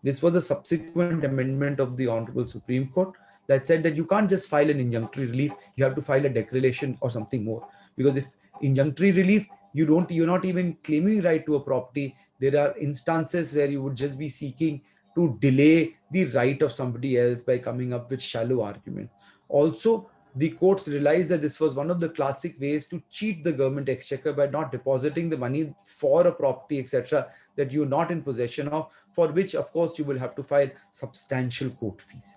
This was a subsequent amendment of the Honorable Supreme Court that said that you can't just file an injunctory relief, you have to file a declaration or something more. Because if injunctory relief, you're not even claiming right to a property. There are instances where you would just be seeking to delay the right of somebody else by coming up with shallow arguments. Also, the courts realized that this was one of the classic ways to cheat the government exchequer by not depositing the money for a property, etc., that you're not in possession of, for which, of course, you will have to file substantial court fees.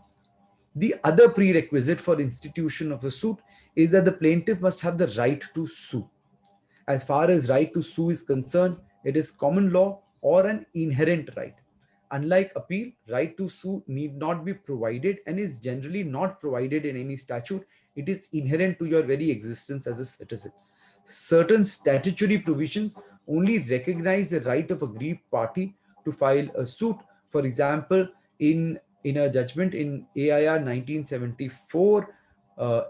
The other prerequisite for institution of a suit is that the plaintiff must have the right to sue. As far as right to sue is concerned, it is common law or an inherent right. unlike appeal, right to sue need not be provided and is generally not provided in any statute. It is inherent to your very existence as a citizen. Certain statutory provisions only recognize the right of a aggrieved party to file a suit. For example, in a judgment in AIR 1974,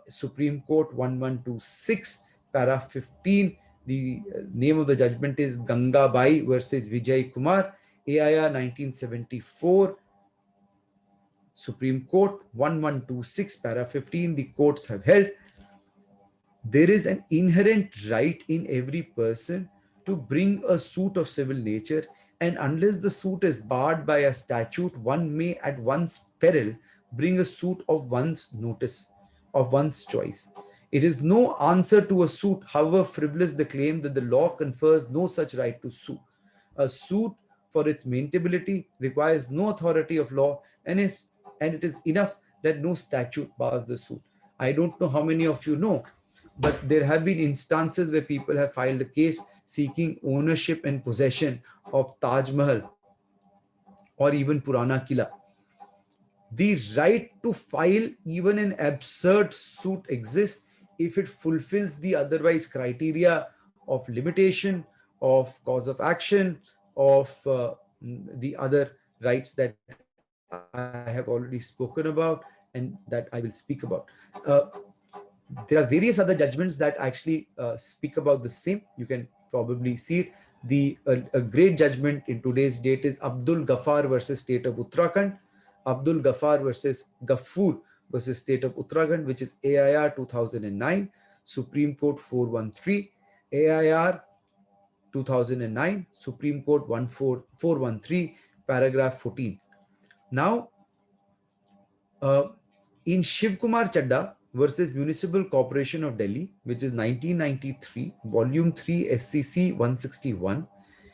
Supreme Court 1126, para 15, the name of the judgment is Gangabai versus Vijay Kumar, AIR 1974, Supreme Court 1126, para 15, the courts have held there is an inherent right in every person to bring a suit of civil nature, and unless the suit is barred by a statute, one may at one's peril bring a suit of one's notice, of one's choice. It is no answer to a suit, however frivolous the claim, that the law confers no such right to sue. A suit, for its maintainability, requires no authority of law, and it is enough that no statute bars the suit. I don't know how many of you know, but there have been instances where people have filed a case seeking ownership and possession of Taj Mahal or even Purana Kila. The right to file even an absurd suit exists if it fulfills the otherwise criteria of limitation, of cause of action, of the other rights that I have already spoken about and that I will speak about. There are various other judgments that actually speak about the same. You can probably see it. A great judgment in today's date is Abdul Ghaffar versus State of Uttarakhand. Abdul Ghaffar versus Ghaffur versus State of Uttarakhand, which is AIR 2009, Supreme Court 413, AIR 2009, Supreme Court 413, paragraph 14. Now, in Shiv Kumar Chadda versus Municipal Corporation of Delhi, which is 1993, Volume 3, SCC 161,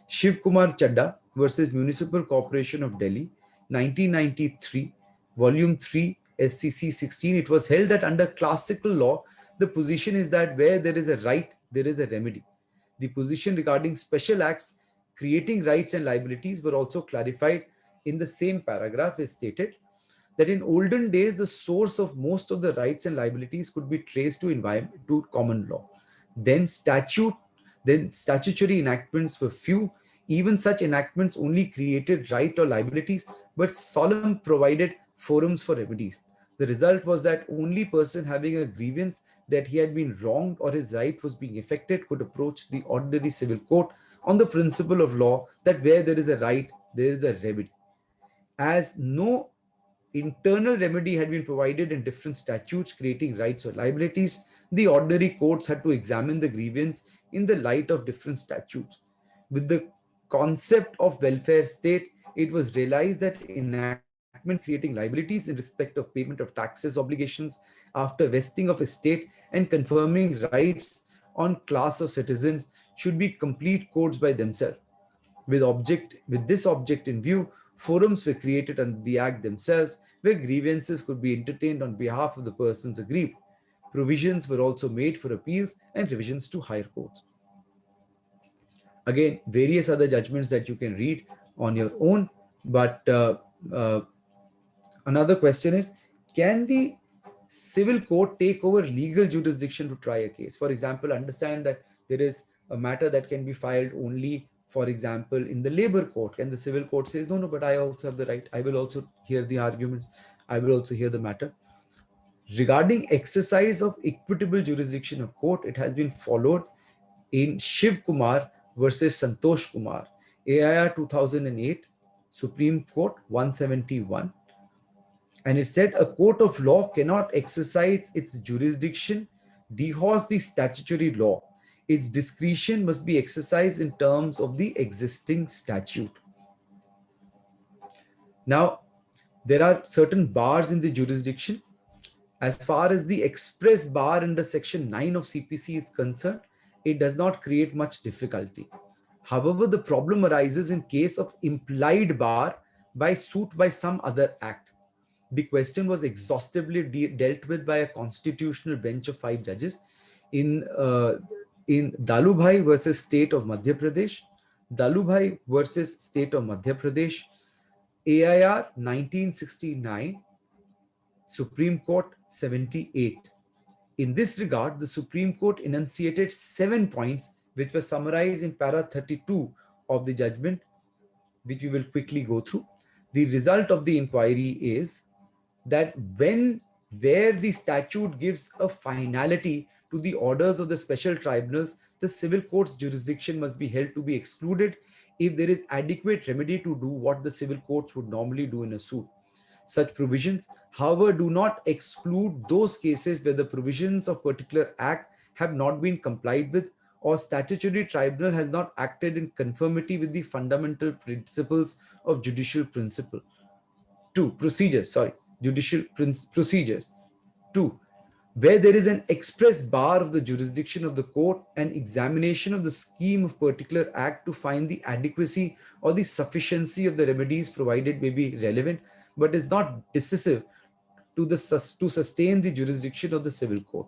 Shiv Kumar Chadda versus Municipal Corporation of Delhi, 1993, Volume 3, SCC 16, it was held that under classical law, the position is that where there is a right, there is a remedy. The position regarding special acts creating rights and liabilities were also clarified in the same paragraph. Is stated that in olden days, the source of most of the rights and liabilities could be traced to common law. Then statutory enactments were few. Even such enactments only created right or liabilities, but solemn provided forums for remedies. The result was that only person having a grievance that he had been wronged or his right was being affected could approach the ordinary civil court on the principle of law that where there is a right, there is a remedy. As no internal remedy had been provided in different statutes creating rights or liabilities, the ordinary courts had to examine the grievance in the light of different statutes. With the concept of welfare state, it was realized that enactment creating liabilities in respect of payment of taxes obligations after vesting of estate and confirming rights on class of citizens should be complete courts by themselves. With this object in view, forums were created under the Act themselves where grievances could be entertained on behalf of the persons aggrieved. Provisions were also made for appeals and revisions to higher courts. Again, various other judgments that you can read on your own. But another question is, can the civil court take over legal jurisdiction to try a case? For example, understand that there is a matter that can be filed only, for example, in the labor court, and the civil court says, no, but I also have the right. I will also hear the arguments. I will also hear the matter. Regarding exercise of equitable jurisdiction of court, it has been followed in Shiv Kumar versus Santosh Kumar, AIR 2008, Supreme Court 171. And it said a court of law cannot exercise its jurisdiction, dehorse the statutory law. Its discretion must be exercised in terms of the existing statute. Now, there are certain bars in the jurisdiction. As far as the express bar under Section 9 of CPC is concerned, it does not create much difficulty. However, the problem arises in case of implied bar by suit by some other act. The question was exhaustively dealt with by a constitutional bench of 5 judges in Dalubhai versus State of Madhya Pradesh, Dalubhai versus State of Madhya Pradesh, AIR 1969, Supreme Court 78. In this regard, the Supreme Court enunciated 7 points which were summarized in para 32 of the judgment, which we will quickly go through. The result of the inquiry is that where the statute gives a finality to the orders of the special tribunals, the civil court's jurisdiction must be held to be excluded if there is adequate remedy to do what the civil courts would normally do in a suit. Such provisions, however, do not exclude those cases where the provisions of particular act have not been complied with or statutory tribunal has not acted in conformity with the fundamental principles of judicial principle. Judicial procedures. 2. Where there is an express bar of the jurisdiction of the court and examination of the scheme of particular act to find the adequacy or the sufficiency of the remedies provided may be relevant, but is not decisive to sustain the jurisdiction of the civil court.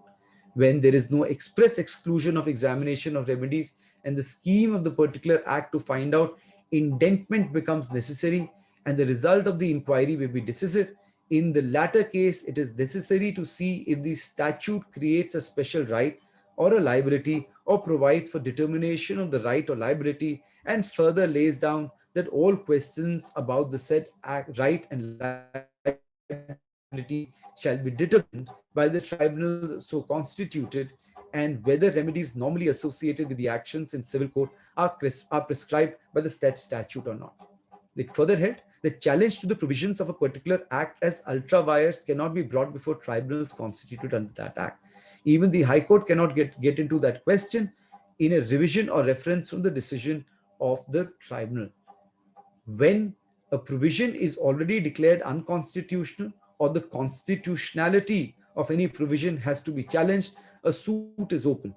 When there is no express exclusion of examination of remedies and the scheme of the particular act to find out, indentment becomes necessary and the result of the inquiry may be decisive. In the latter case, it is necessary to see if the statute creates a special right or a liability or provides for determination of the right or liability and further lays down that all questions about the said right and liability shall be determined by the tribunal so constituted, and whether remedies normally associated with the actions in civil court are prescribed by the statute or not. It further held the challenge to the provisions of a particular act as ultra vires cannot be brought before tribunals constituted under that act. Even the High Court cannot get into that question in a revision or reference from the decision of the tribunal. When a provision is already declared unconstitutional or the constitutionality of any provision has to be challenged, a suit is open.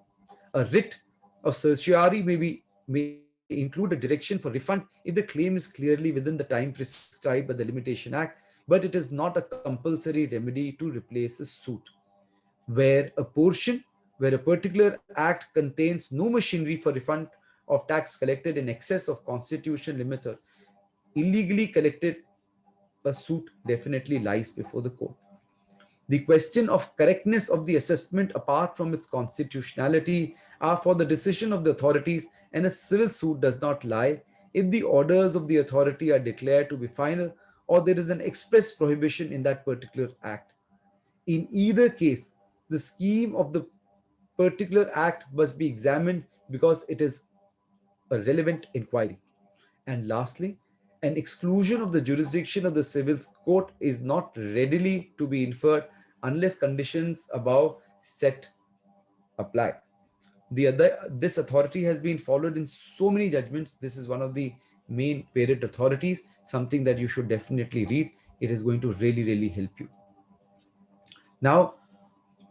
A writ of certiorari may include a direction for refund if the claim is clearly within the time prescribed by the Limitation Act, but it is not a compulsory remedy to replace a suit. Where a particular act contains no machinery for refund of tax collected in excess of constitutional limits or illegally collected, a suit definitely lies before the court. The question of correctness of the assessment apart from its constitutionality are for the decision of the authorities, and a civil suit does not lie if the orders of the authority are declared to be final or there is an express prohibition in that particular act. In either case, the scheme of the particular act must be examined because it is a relevant inquiry. And lastly, an exclusion of the jurisdiction of the civil court is not readily to be inferred unless conditions above set apply. This authority has been followed in so many judgments. This is one of the main parent authorities, something that you should definitely read. It is going to really, really help you. Now,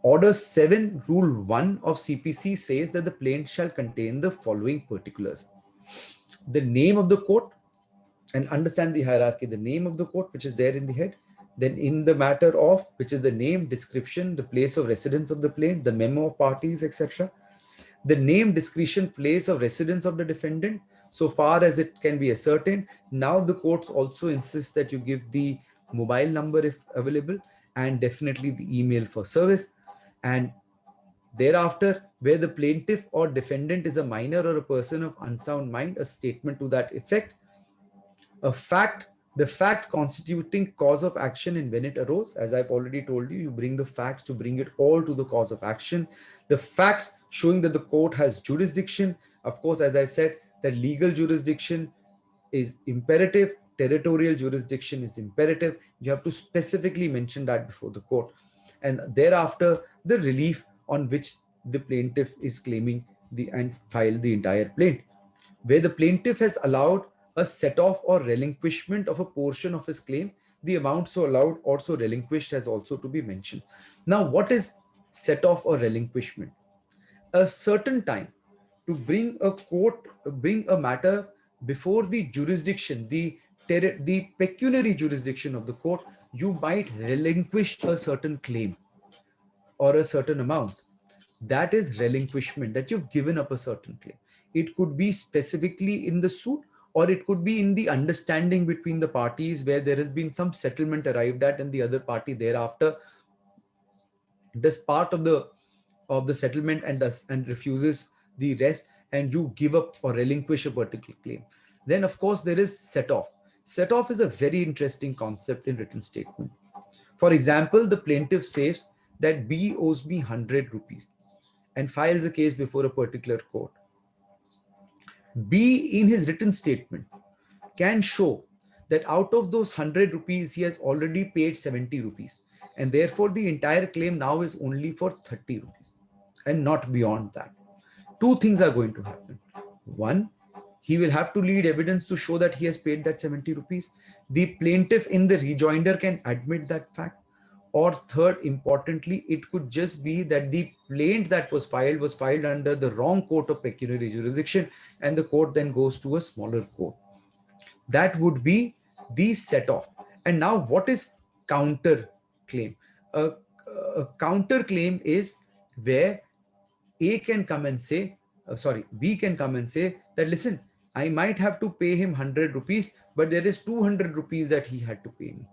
Order 7, Rule 1 of CPC says that the plaint shall contain the following particulars: the name of the court, and understand the hierarchy, the name of the court, which is there in the head. Then in the matter of, which is the name, description, the place of residence of the plaint, the memo of parties, etc. The name, description, place of residence of the defendant, so far as it can be ascertained. Now the courts also insist that you give the mobile number if available, and definitely the email for service. And thereafter, where the plaintiff or defendant is a minor or a person of unsound mind, a statement to that effect. The fact constituting cause of action and when it arose. As I've already told you, you bring the facts to bring it all to the cause of action. The facts showing that the court has jurisdiction. Of course, as I said, that legal jurisdiction is imperative, territorial jurisdiction is imperative. You have to specifically mention that before the court. And thereafter, the relief on which the plaintiff is claiming and file the entire plaint. Where the plaintiff has allowed a set-off or relinquishment of a portion of his claim, the amount so allowed or so relinquished has also to be mentioned. Now, what is set-off or relinquishment? A certain time to bring a matter before the jurisdiction, the pecuniary jurisdiction of the court, you might relinquish a certain claim or a certain amount. That is relinquishment, that you've given up a certain claim. It could be specifically in the suit, or it could be in the understanding between the parties where there has been some settlement arrived at and the other party thereafter does part of the settlement and refuses the rest, and you give up or relinquish a particular claim. Then of course there is set off. Set off is a very interesting concept in written statement. For example, the plaintiff says that B owes me 100 rupees and files a case before a particular court. B in his written statement can show that out of those 100 rupees he has already paid 70 rupees, and therefore the entire claim now is only for 30 rupees and not beyond that. Two things are going to happen. One, he will have to lead evidence to show that he has paid that 70 rupees. The plaintiff in the rejoinder can admit that fact. Or third, importantly, it could just be that the plaint that was filed under the wrong court of pecuniary jurisdiction, and the court then goes to a smaller court. That would be the set off. And now what is counter claim? A counter claim is where B can come and say that, listen, I might have to pay him 100 rupees, but there is 200 rupees that he had to pay me.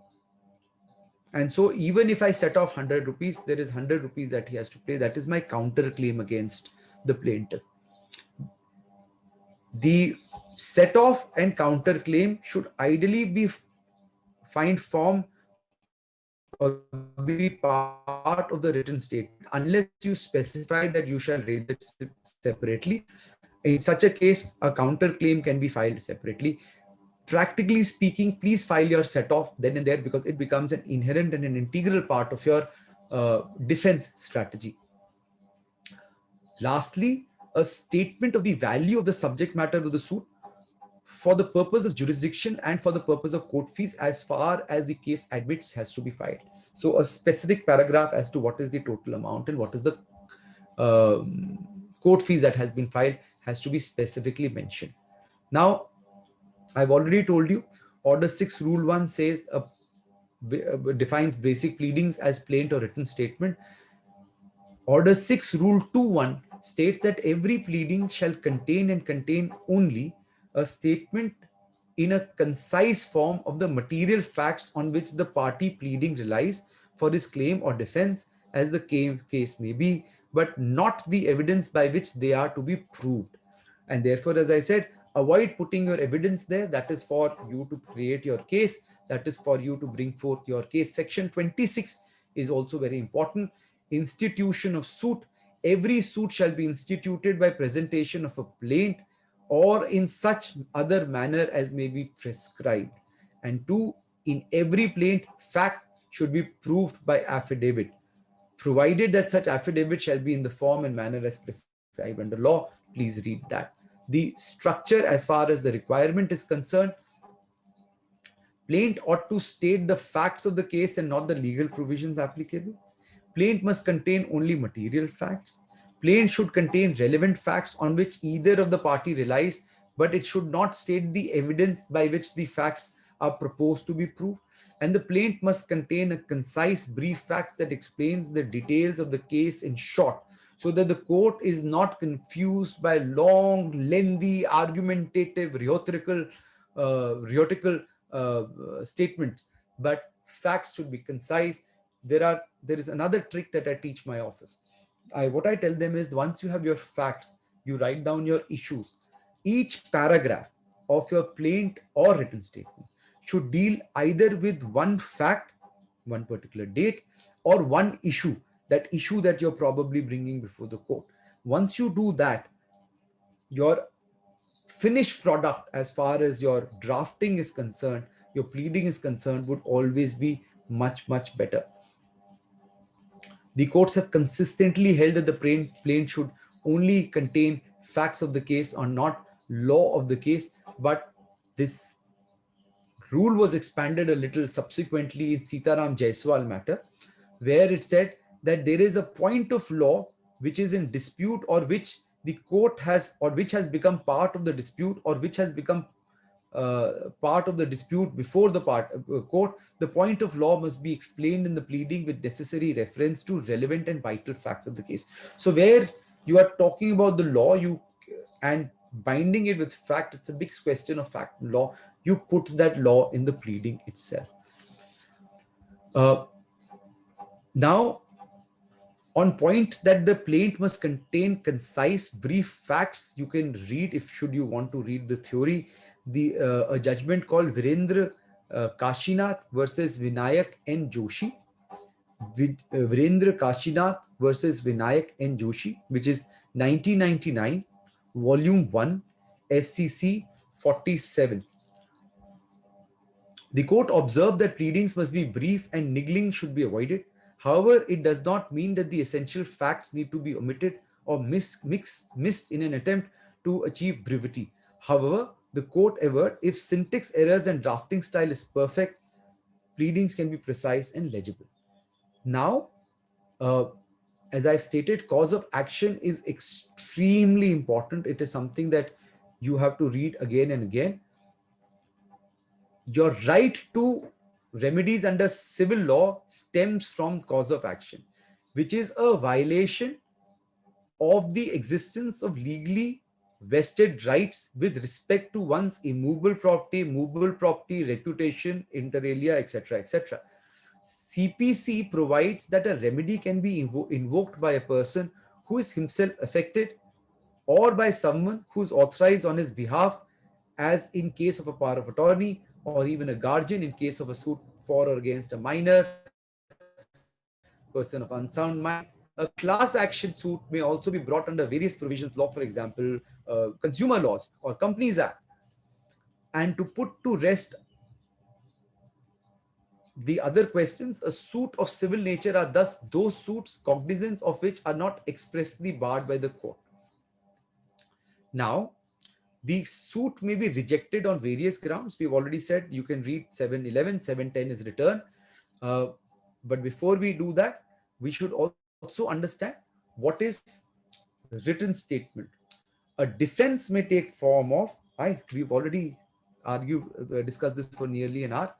And so even if I set off 100 rupees, there is 100 rupees that he has to pay. That is my counter claim against the plaintiff. The set off and counter claim should ideally be find form or be part of the written statement, unless you specify that you shall raise it separately. In such a case, a counter claim can be filed separately. Practically speaking, please file your set off then and there, because it becomes an inherent and an integral part of your defense strategy. Lastly, a statement of the value of the subject matter of the suit for the purpose of jurisdiction and for the purpose of court fees, as far as the case admits, has to be filed. So a specific paragraph as to what is the total amount and what is the court fees that has been filed has to be specifically mentioned. Now, I've already told you, Order 6, Rule 1 says defines basic pleadings as plaint or written statement. Order 6, Rule 2.1 states that every pleading shall contain and contain only a statement in a concise form of the material facts on which the party pleading relies for his claim or defense, as the case may be, but not the evidence by which they are to be proved. And therefore, as I said, avoid putting your evidence there. That is for you to create your case. That is for you to bring forth your case. Section 26 is also very important. Institution of suit. Every suit shall be instituted by presentation of a plaint or in such other manner as may be prescribed. And 2, in every plaint, facts should be proved by affidavit, provided that such affidavit shall be in the form and manner as prescribed under law. Please read that. The structure as far as the requirement is concerned, plaint ought to state the facts of the case and not the legal provisions applicable. Plaint must contain only material facts. Plaint should contain relevant facts on which either of the party relies, but it should not state the evidence by which the facts are proposed to be proved. And the plaint must contain a concise, brief facts that explains the details of the case in short, so that the court is not confused by long, lengthy, argumentative, rhetorical statements, but facts should be concise. There is another trick that I teach my office. What I tell them is, once you have your facts, you write down your issues. Each paragraph of your plaint or written statement should deal either with one fact, one particular date, or one issue, that issue that you're probably bringing before the court. Once you do that, your finished product, as far as your drafting is concerned, your pleading is concerned, would always be much, much better. The courts have consistently held that the plaint should only contain facts of the case or not law of the case, but this rule was expanded a little subsequently in Sitaram Jaiswal matter, where it said that there is a point of law which is in dispute, or which the court has, or which has become part of the dispute, or which has become part of the dispute before the court. The point of law must be explained in the pleading with necessary reference to relevant and vital facts of the case. So where you are talking about the law, and binding it with fact. It's a big question of fact and law. You put that law in the pleading itself. Now, on point that the plaint must contain concise, brief facts, you can read, if should you want to read the theory, a judgment called Virendra Kashinath versus Vinayak N. Joshi. Virendra Kashinath versus Vinayak N. Joshi, which is 1999, Volume 1, SCC 47. The court observed that pleadings must be brief and niggling should be avoided. However, it does not mean that the essential facts need to be omitted or missed in an attempt to achieve brevity. However, the court averred if syntax errors and drafting style is perfect, pleadings can be precise and legible. Now, as I've stated, cause of action is extremely important. It is something that you have to read again and again. Your right to remedies under civil law stems from cause of action, which is a violation of the existence of legally vested rights with respect to one's immovable property, movable property, reputation, inter alia, etc., etc. CPC provides that a remedy can be invoked by a person who is himself affected or by someone who is authorized on his behalf, as in case of a power of attorney, or even a guardian in case of a suit for or against a minor, person of unsound mind. A class action suit may also be brought under various provisions law, for example, consumer laws or Companies Act. And to put to rest the other questions, a suit of civil nature are thus those suits cognizance of which are not expressly barred by the court. Now, the suit may be rejected on various grounds. We've already said you can read 711, 710 is return. But before we do that, we should also understand what is written statement. A defense may take form of, we've already discussed this for nearly an hour.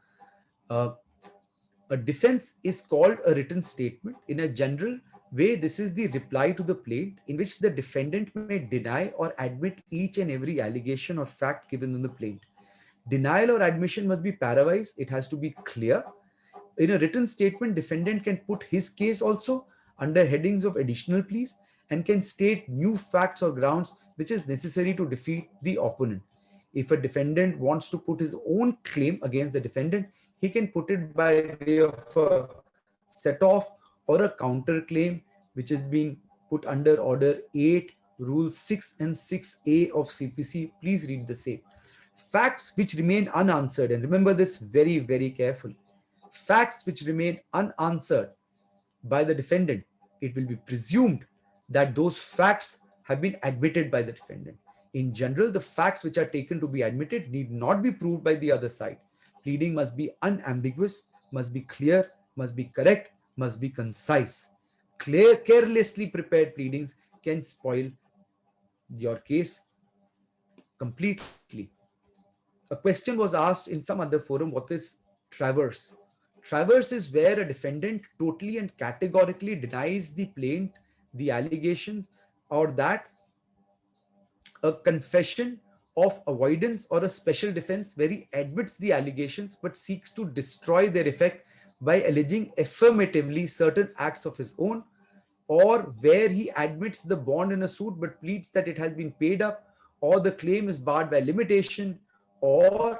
A defense is called a written statement. In a general way, this is the reply to the plaint in which the defendant may deny or admit each and every allegation or fact given in the plaint. Denial or admission must be paravise. It has to be clear. In a written statement, defendant can put his case also under headings of additional pleas and can state new facts or grounds which is necessary to defeat the opponent. If a defendant wants to put his own claim against the defendant, he can put it by way of a set-off or a counter-claim, which is being put under Order 8, Rule 6 and 6A of CPC. Please read the same. Facts which remain unanswered, and remember this very, very carefully. Facts which remain unanswered by the defendant, it will be presumed that those facts have been admitted by the defendant. In general, the facts which are taken to be admitted need not be proved by the other side. Pleading must be unambiguous, must be clear, must be correct, must be concise. Carelessly prepared pleadings can spoil your case completely. A question was asked in some other forum, what is traverse? Traverse is where a defendant totally and categorically denies the plaint, the allegations, or that a confession of avoidance or a special defense where he admits the allegations but seeks to destroy their effect by alleging affirmatively certain acts of his own, or where he admits the bond in a suit but pleads that it has been paid up, or the claim is barred by limitation, or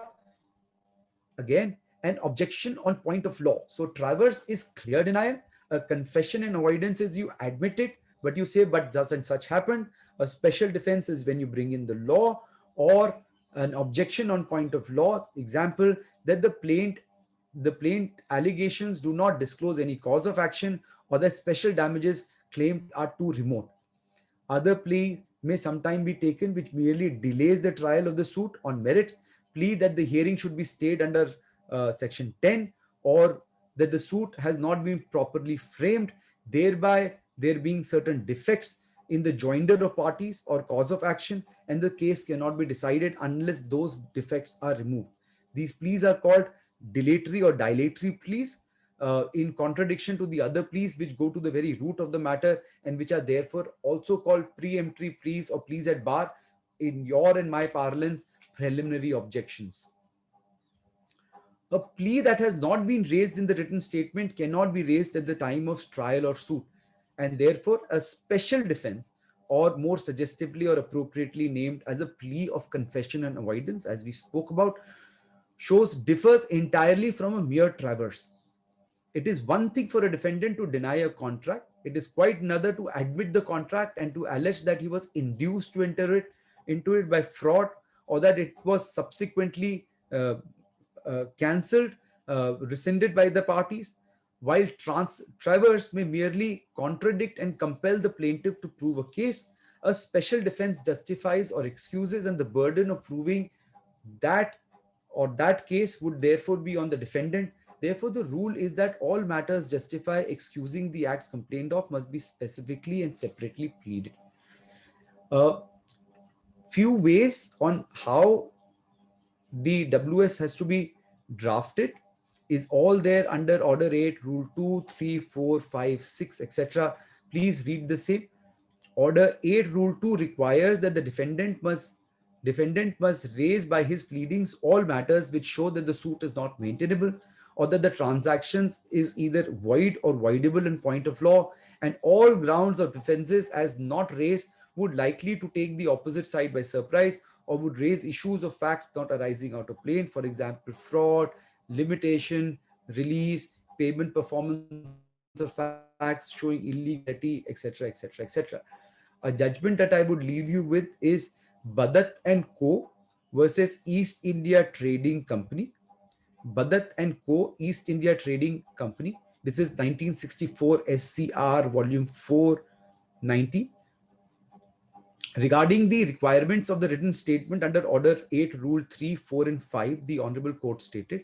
again an objection on point of law. So traverse is clear denial. A confession and avoidance is you admit it but you say but doesn't such happen. A special defense is when you bring in the law, or an objection on point of law, example, that the plaint allegations do not disclose any cause of action, or that special damages claimed are too remote. Other plea may sometimes be taken which merely delays the trial of the suit on merits, plea that the hearing should be stayed under section 10, or that the suit has not been properly framed, thereby there being certain defects in the joinder of parties or cause of action, and the case cannot be decided unless those defects are removed. These pleas are called dilatory or dilatory pleas, in contradiction to the other pleas which go to the very root of the matter and which are therefore also called preemptory pleas or pleas at bar. in your and my parlance, preliminary objections. A plea that has not been raised in the written statement cannot be raised at the time of trial or suit, and therefore a special defense, or more suggestively or appropriately named as a plea of confession and avoidance, as we spoke about, differs entirely from a mere traverse. It is one thing for a defendant to deny a contract. It is quite another to admit the contract and to allege that he was induced to enter into it by fraud, or that it was subsequently cancelled, rescinded by the parties. While Travers may merely contradict and compel the plaintiff to prove a case, a special defense justifies or excuses, and the burden of proving that or that case would therefore be on the defendant. Therefore, the rule is that all matters justify excusing the acts complained of must be specifically and separately pleaded. A few ways on how the WS has to be drafted is all there under Order 8, Rule 2, 3, 4, 5, 6, etc. Please read the same. Order 8, Rule 2 requires that the defendant must raise by his pleadings all matters which show that the suit is not maintainable, or that the transactions is either void or voidable in point of law, and all grounds or defenses as not raised would likely to take the opposite side by surprise, or would raise issues of facts not arising out of plain, for example, fraud, limitation, release, payment performance of facts showing illegality, etc., etc., etc. A judgment that I would leave you with is Bhadat and Co. versus East India Trading Company. Bhadat and Co. East India Trading Company. This is 1964 SCR Volume 490. Regarding the requirements of the written statement under Order 8, Rule 3, 4, and 5, the Honorable Court stated,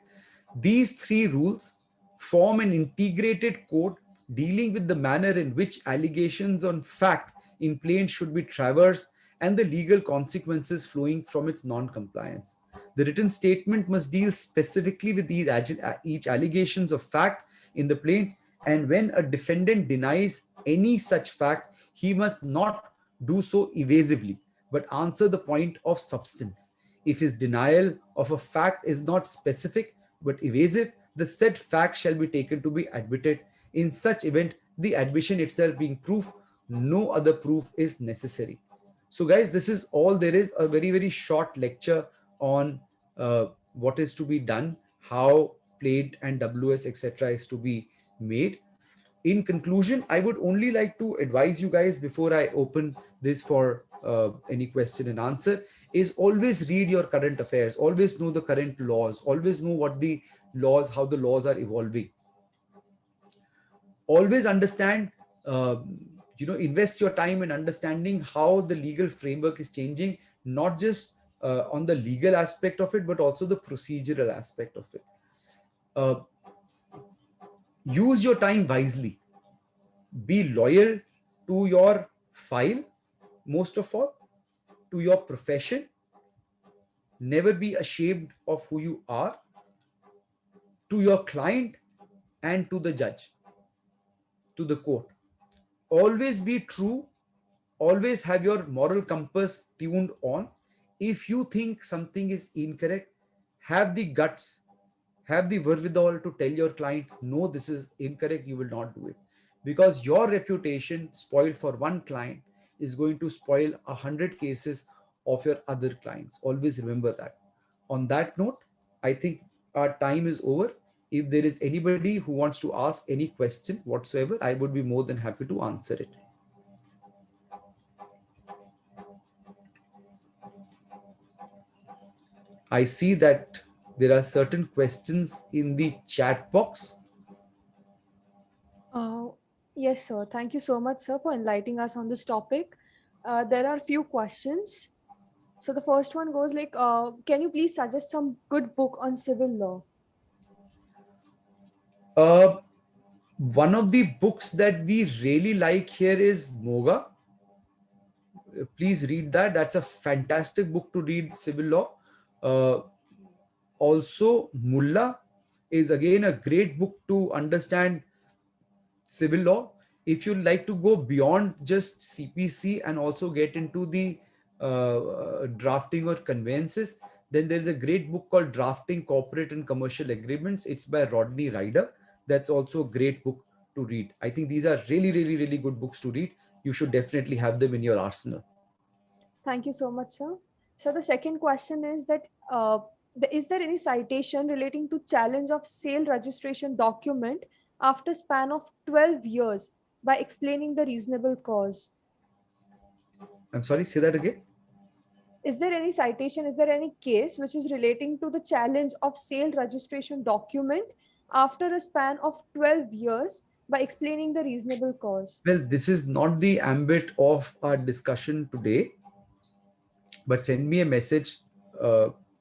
these three rules form an integrated code dealing with the manner in which allegations on fact in plain should be traversed and the legal consequences flowing from its non-compliance. The written statement must deal specifically with each allegations of fact in the plain, and when a defendant denies any such fact, he must not do so evasively, but answer the point of substance. If his denial of a fact is not specific but evasive, the said fact shall be taken to be admitted. In such event, the admission itself being proof, no other proof is necessary. So guys, this is all there is, a very, very short lecture on what is to be done, how plate and WS, etc. is to be made. In conclusion, I would only like to advise you guys before I open this for any question and answer, is always read your current affairs, always know the current laws, always know what the laws, how the laws are evolving. Always understand, invest your time in understanding how the legal framework is changing, not just on the legal aspect of it, but also the procedural aspect of it. Use your time wisely. Be loyal to your file, most of all, to your profession. Never be ashamed of who you are, to your client and to the judge, to the court. Always be true. Always have your moral compass tuned on. If you think something is incorrect, have the guts, have the wherewithal to tell your client, no, this is incorrect, you will not do it. Because your reputation spoiled for one client is going to spoil 100 cases of your other clients. Always remember that. On that note, I think our time is over. If there is anybody who wants to ask any question whatsoever, I would be more than happy to answer it. I see that there are certain questions in the chat box. Yes, sir. Thank you so much, sir, for enlightening us on this topic. There are a few questions. So the first one goes like, can you please suggest some good book on civil law? One of the books that we really like here is Moga. Please read that. That's a fantastic book to read civil law. Also, Mulla is again a great book to understand civil law. If you'd like to go beyond just CPC and also get into the drafting or conveyances, then there is a great book called Drafting Corporate and Commercial Agreements. It's by Rodney Ryder. That's also a great book to read. I think these are really, really, really good books to read. You should definitely have them in your arsenal. Thank you so much, sir. So the second question is that is there any citation relating to challenge of sale registration document after span of 12 years by explaining the reasonable cause? I'm sorry, say that again. Is there any citation, is there any case which is relating to the challenge of sale registration document after a span of 12 years by explaining the reasonable cause? Well, this is not the ambit of our discussion today, but send me a message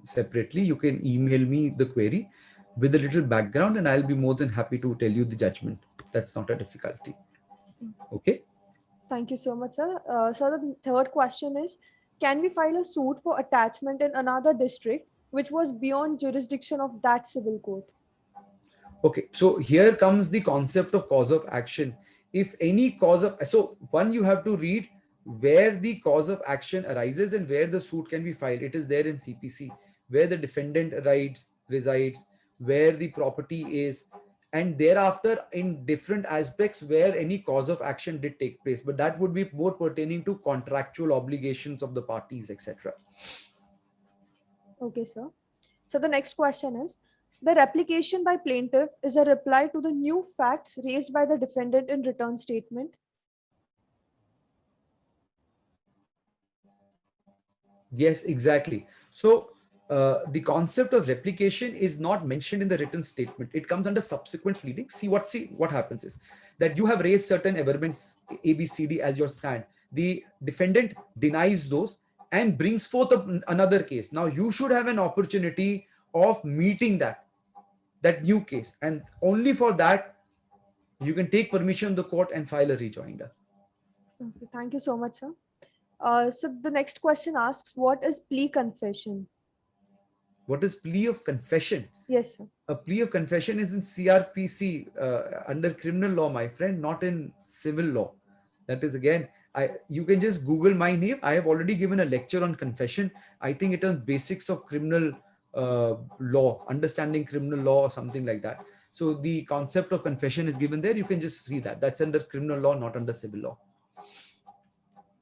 separately. You can email me the query with a little background, and I'll be more than happy to tell you the judgment. That's not a difficulty. Okay. Thank you so much, sir. So the third question is, can we file a suit for attachment in another district which was beyond jurisdiction of that civil court? Okay, so here comes the concept of cause of action. If any cause of, so one, you have to read where the cause of action arises and where the suit can be filed. It is there in CPC, where the defendant resides, where the property is, and thereafter in different aspects where any cause of action did take place. But that would be more pertaining to contractual obligations of the parties, etc. Okay, sir. So the next question is, the replication by plaintiff is a reply to the new facts raised by the defendant in return statement. Yes, exactly. So the concept of replication is not mentioned in the written statement. It comes under subsequent pleading. See what happens is that you have raised certain averments A, B, C, D as your stand. The defendant denies those and brings forth another case. Now you should have an opportunity of meeting that new case, and only for that you can take permission of the court and file a rejoinder. Okay, thank you so much, sir. So the next question asks, what is plea confession? What is plea of confession? Yes, sir. A plea of confession is in CRPC under criminal law, my friend, not in civil law. That is again, you can just Google my name. I have already given a lecture on confession. I think it on basics of criminal law, understanding criminal law or something like that. So the concept of confession is given there. You can just see that. That's under criminal law, not under civil law.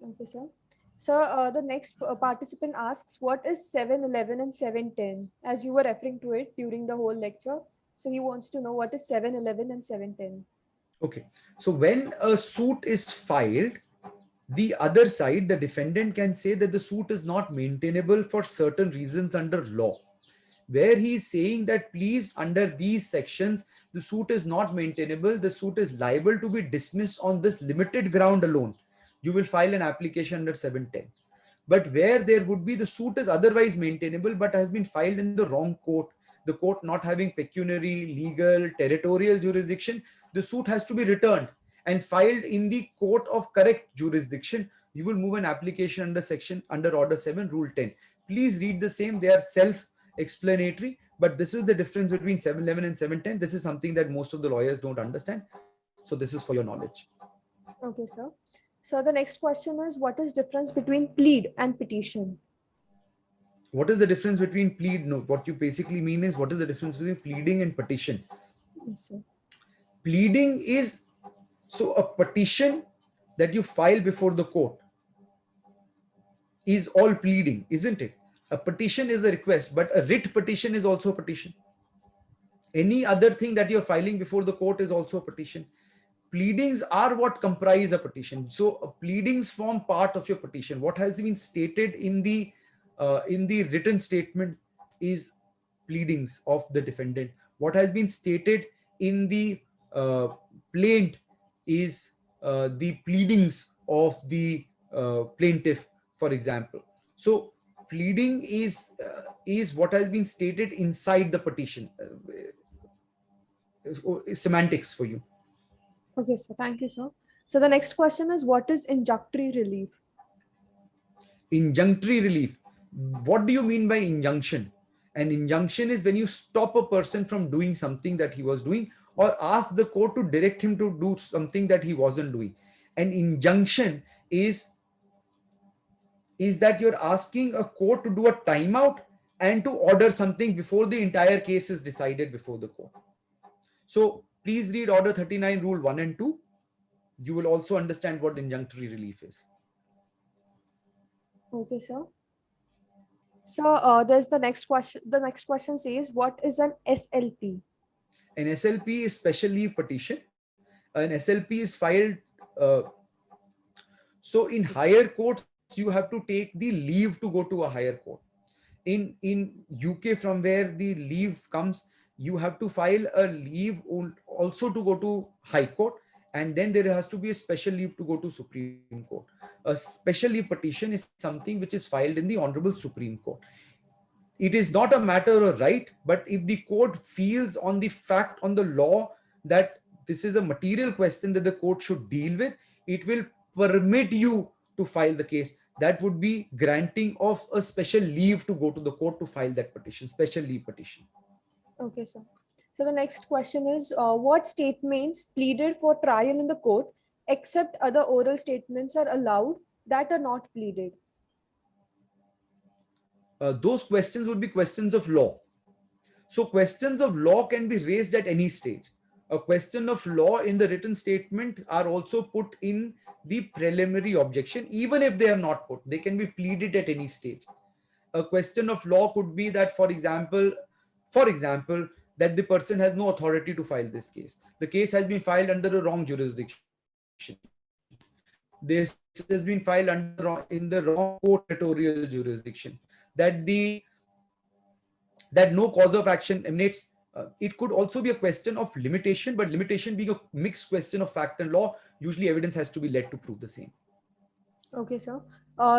Okay, sir. So the next participant asks, what is 711 and 710? As you were referring to it during the whole lecture. So he wants to know what is 711 and 710. Okay. So when a suit is filed, the other side, the defendant, can say that the suit is not maintainable for certain reasons under law. Where he is saying that, please, under these sections, the suit is not maintainable, the suit is liable to be dismissed on this limited ground alone, you will file an application under 710. But where there would be the suit is otherwise maintainable but has been filed in the wrong court, the court not having pecuniary, legal, territorial jurisdiction, the suit has to be returned and filed in the court of correct jurisdiction, you will move an application under Order 7, Rule 10. Please read the same. They are self-explanatory, but this is the difference between 711 and 710. This is something that most of the lawyers don't understand. So this is for your knowledge. Okay, sir. So the next question is, what is difference between plead and petition? What is the difference between plead? No, what you basically mean is, what is the difference between pleading and petition? Yes, sir. Pleading is, so a petition that you file before the court is all pleading, isn't it? A petition is a request, but a writ petition is also a petition. Any other thing that you're filing before the court is also a petition. Pleadings are what comprise a petition. So pleadings form part of your petition. What has been stated in the written statement is pleadings of the defendant. What has been stated in the plaint is the pleadings of the plaintiff, for example. So pleading is what has been stated inside the petition. Semantics for you. Okay, sir. Thank you, sir. So the next question is, what is injunctory relief? Injunctory relief. What do you mean by injunction? An injunction is when you stop a person from doing something that he was doing, or ask the court to direct him to do something that he wasn't doing. An injunction is is that you're asking a court to do a timeout and to order something before the entire case is decided before the court. So please read Order 39, Rule 1 and 2. You will also understand what injunctory relief is. Okay, sir. So there's the next question. The next question says, what is an SLP? An SLP is special leave petition. An SLP is filed. So in higher courts, you have to take the leave to go to a higher court. In UK, from where the leave comes, you have to file a leave also to go to High Court, and then there has to be a special leave to go to Supreme Court. A special leave petition is something which is filed in the Honorable Supreme Court. It is not a matter of right, but if the court feels on the fact, on the law, that this is a material question that the court should deal with, it will permit you to file the case. That would be granting of a special leave to go to the court to file that petition, special leave petition. Okay, sir. So the next question is, what statements pleaded for trial in the court, except other oral statements, are allowed that are not pleaded? Those questions would be questions of law. So questions of law can be raised at any stage. A question of law in the written statement are also put in the preliminary objection, even if they are not put. They can be pleaded at any stage. A question of law could be that, for example, that the person has no authority to file this case. The case has been filed under the wrong jurisdiction. This has been filed in the wrong court territorial jurisdiction. That no cause of action emanates. It could also be a question of limitation, but limitation being a mixed question of fact and law, usually evidence has to be led to prove the same. Okay, sir.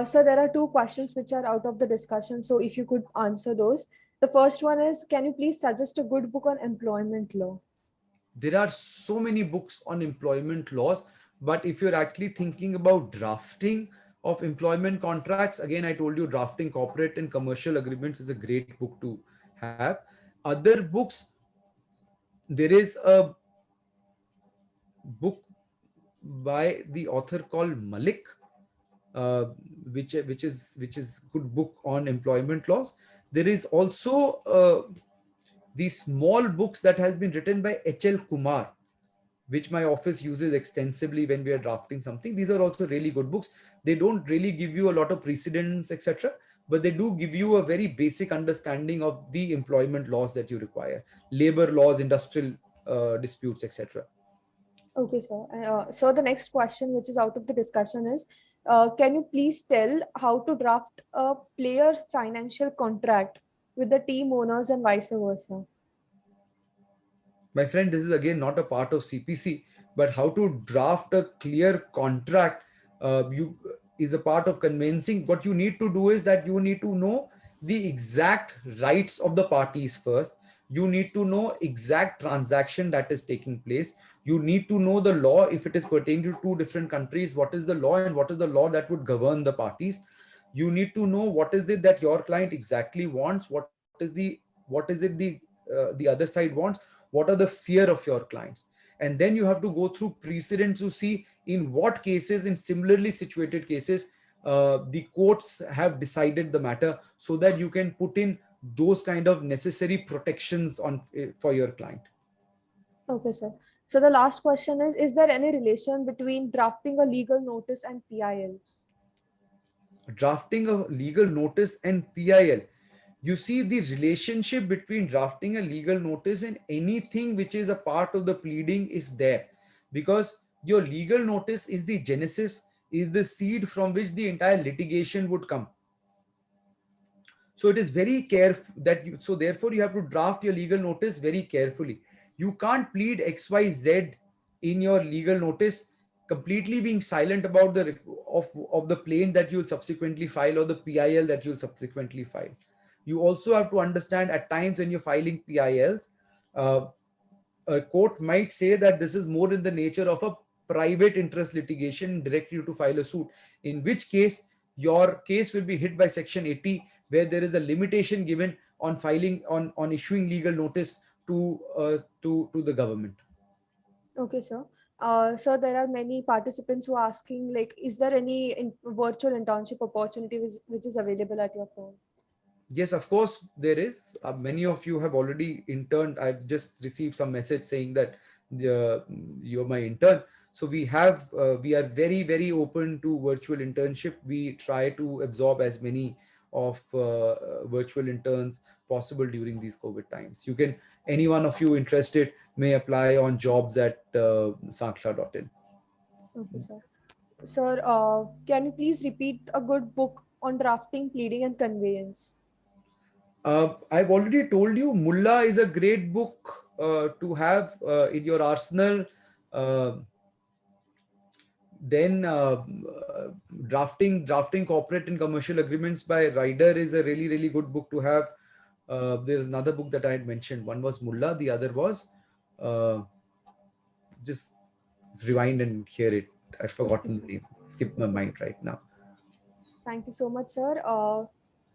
So there are two questions which are out of the discussion. So if you could answer those. The first one is, can you please suggest a good book on employment law? There are so many books on employment laws, but if you're actually thinking about drafting of employment contracts, again, I told you drafting corporate and commercial agreements is a great book to have. Other books, there is a book by the author called Malik, which is good book on employment laws. There is also these small books that has been written by H.L. Kumar, which my office uses extensively when we are drafting something. These are also really good books. They don't really give you a lot of precedents, etc., but they do give you a very basic understanding of the employment laws that you require, labor laws, industrial disputes, etc. Okay, sir. So the next question, which is out of the discussion, is, can you please tell how to draft a player financial contract with the team owners and vice versa? My friend, this is again not a part of CPC, but how to draft a clear contract you is a part of convincing. What you need to do is that you need to know the exact rights of the parties first. You need to know exact transaction that is taking place. You need to know the law. If it is pertaining to two different countries, what is the law and what is the law that would govern the parties? You need to know what is it that your client exactly wants. The other side wants. What are the fear of your clients? And then you have to go through precedents to see in what cases, in similarly situated cases, the courts have decided the matter, so that you can put in those kind of necessary protections on for your client. Okay, sir. So the last question is there any relation between drafting a legal notice and PIL? Drafting a legal notice and PIL. You see, the relationship between drafting a legal notice and anything which is a part of the pleading is there, because your legal notice is the genesis, is the seed from which the entire litigation would come. So it is very careful that so therefore you have to draft your legal notice very carefully. You can't plead XYZ in your legal notice completely being silent about of the plaint that you'll subsequently file or the PIL that you'll subsequently file. You also have to understand, at times when you're filing PILs, a court might say that this is more in the nature of a private interest litigation, direct you to file a suit, in which case your case will be hit by section 80, where there is a limitation given on filing on issuing legal notice to the government. Okay, sir. So there are many participants who are asking, like, is there any virtual internship opportunity which is available at your firm? Yes, of course there is. Many of you have already interned. I've just received some message saying that you're my intern. So we are very very open to virtual internship. We try to absorb as many of virtual interns possible during these COVID times. You can, any one of you interested may apply on jobs at sankla.in. Okay, sir. Sir, can you please repeat a good book on drafting, pleading, and conveyance? I've already told you, Mulla is a great book to have in your arsenal. Uh, then drafting corporate and commercial agreements by Ryder is a really really good book to have. There's another book that I had mentioned. One was Mulla, the other was uh, just rewind and hear it. I've Okay, forgotten sir. the name. Skipped my mind right now. Thank you so much, sir.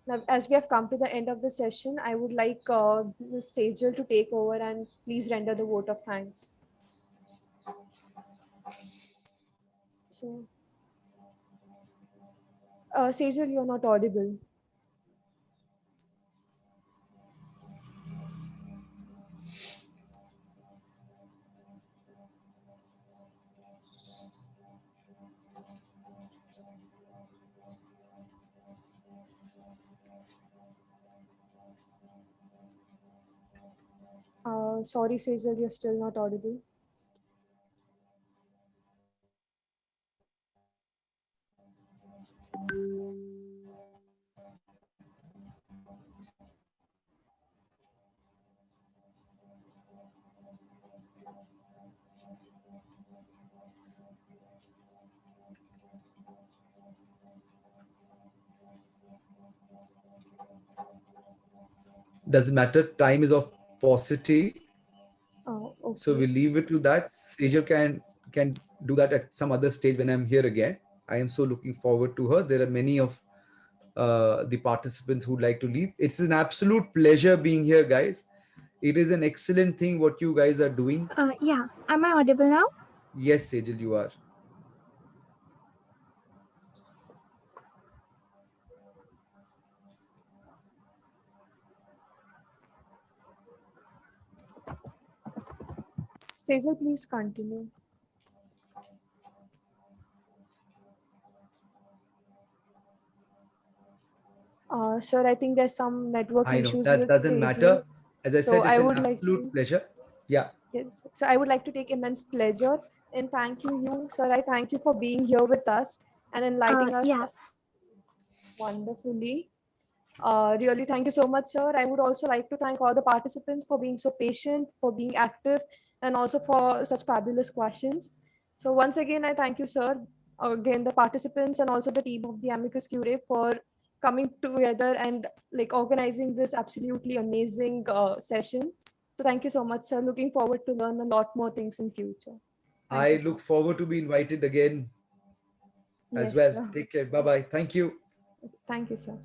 Now, as we have come to the end of the session, I would like Ms. Sejal to take over and please render the vote of thanks. So, Sejal, you're not audible. Sorry, Sejal, you're still not audible. Doesn't matter. Time is of paucity, so Okay. we'll leave it to that. Sejal can do that at some other stage when I'm here again. I am so looking forward to her. There are many of the participants who'd like to leave. It's an absolute pleasure being here, guys. It is an excellent thing what you guys are doing. Yeah, am I audible now? Yes, Sejal, you are. Sejal, please continue. Sir, I think there's some network I know issues that with doesn't Sejal. matter. As I So said, it's I an would like absolute to, pleasure. Yeah. yes. So I would like to take immense pleasure in thanking you, sir. I thank you for being here with us and enlightening us Yes. wonderfully. Really, thank you so much, sir. I would also like to thank all the participants for being so patient, for being active, and also for such fabulous questions. So once again, I thank you, sir. Again, the participants and also the team of the Amicus Curiae for coming together and like organizing this absolutely amazing session. So thank you so much, sir. Looking forward to learn a lot more things in future. Thank I you, sir. look forward to be invited again as Yes, well. sir. Take care. Bye bye. Thank you. Thank you, sir.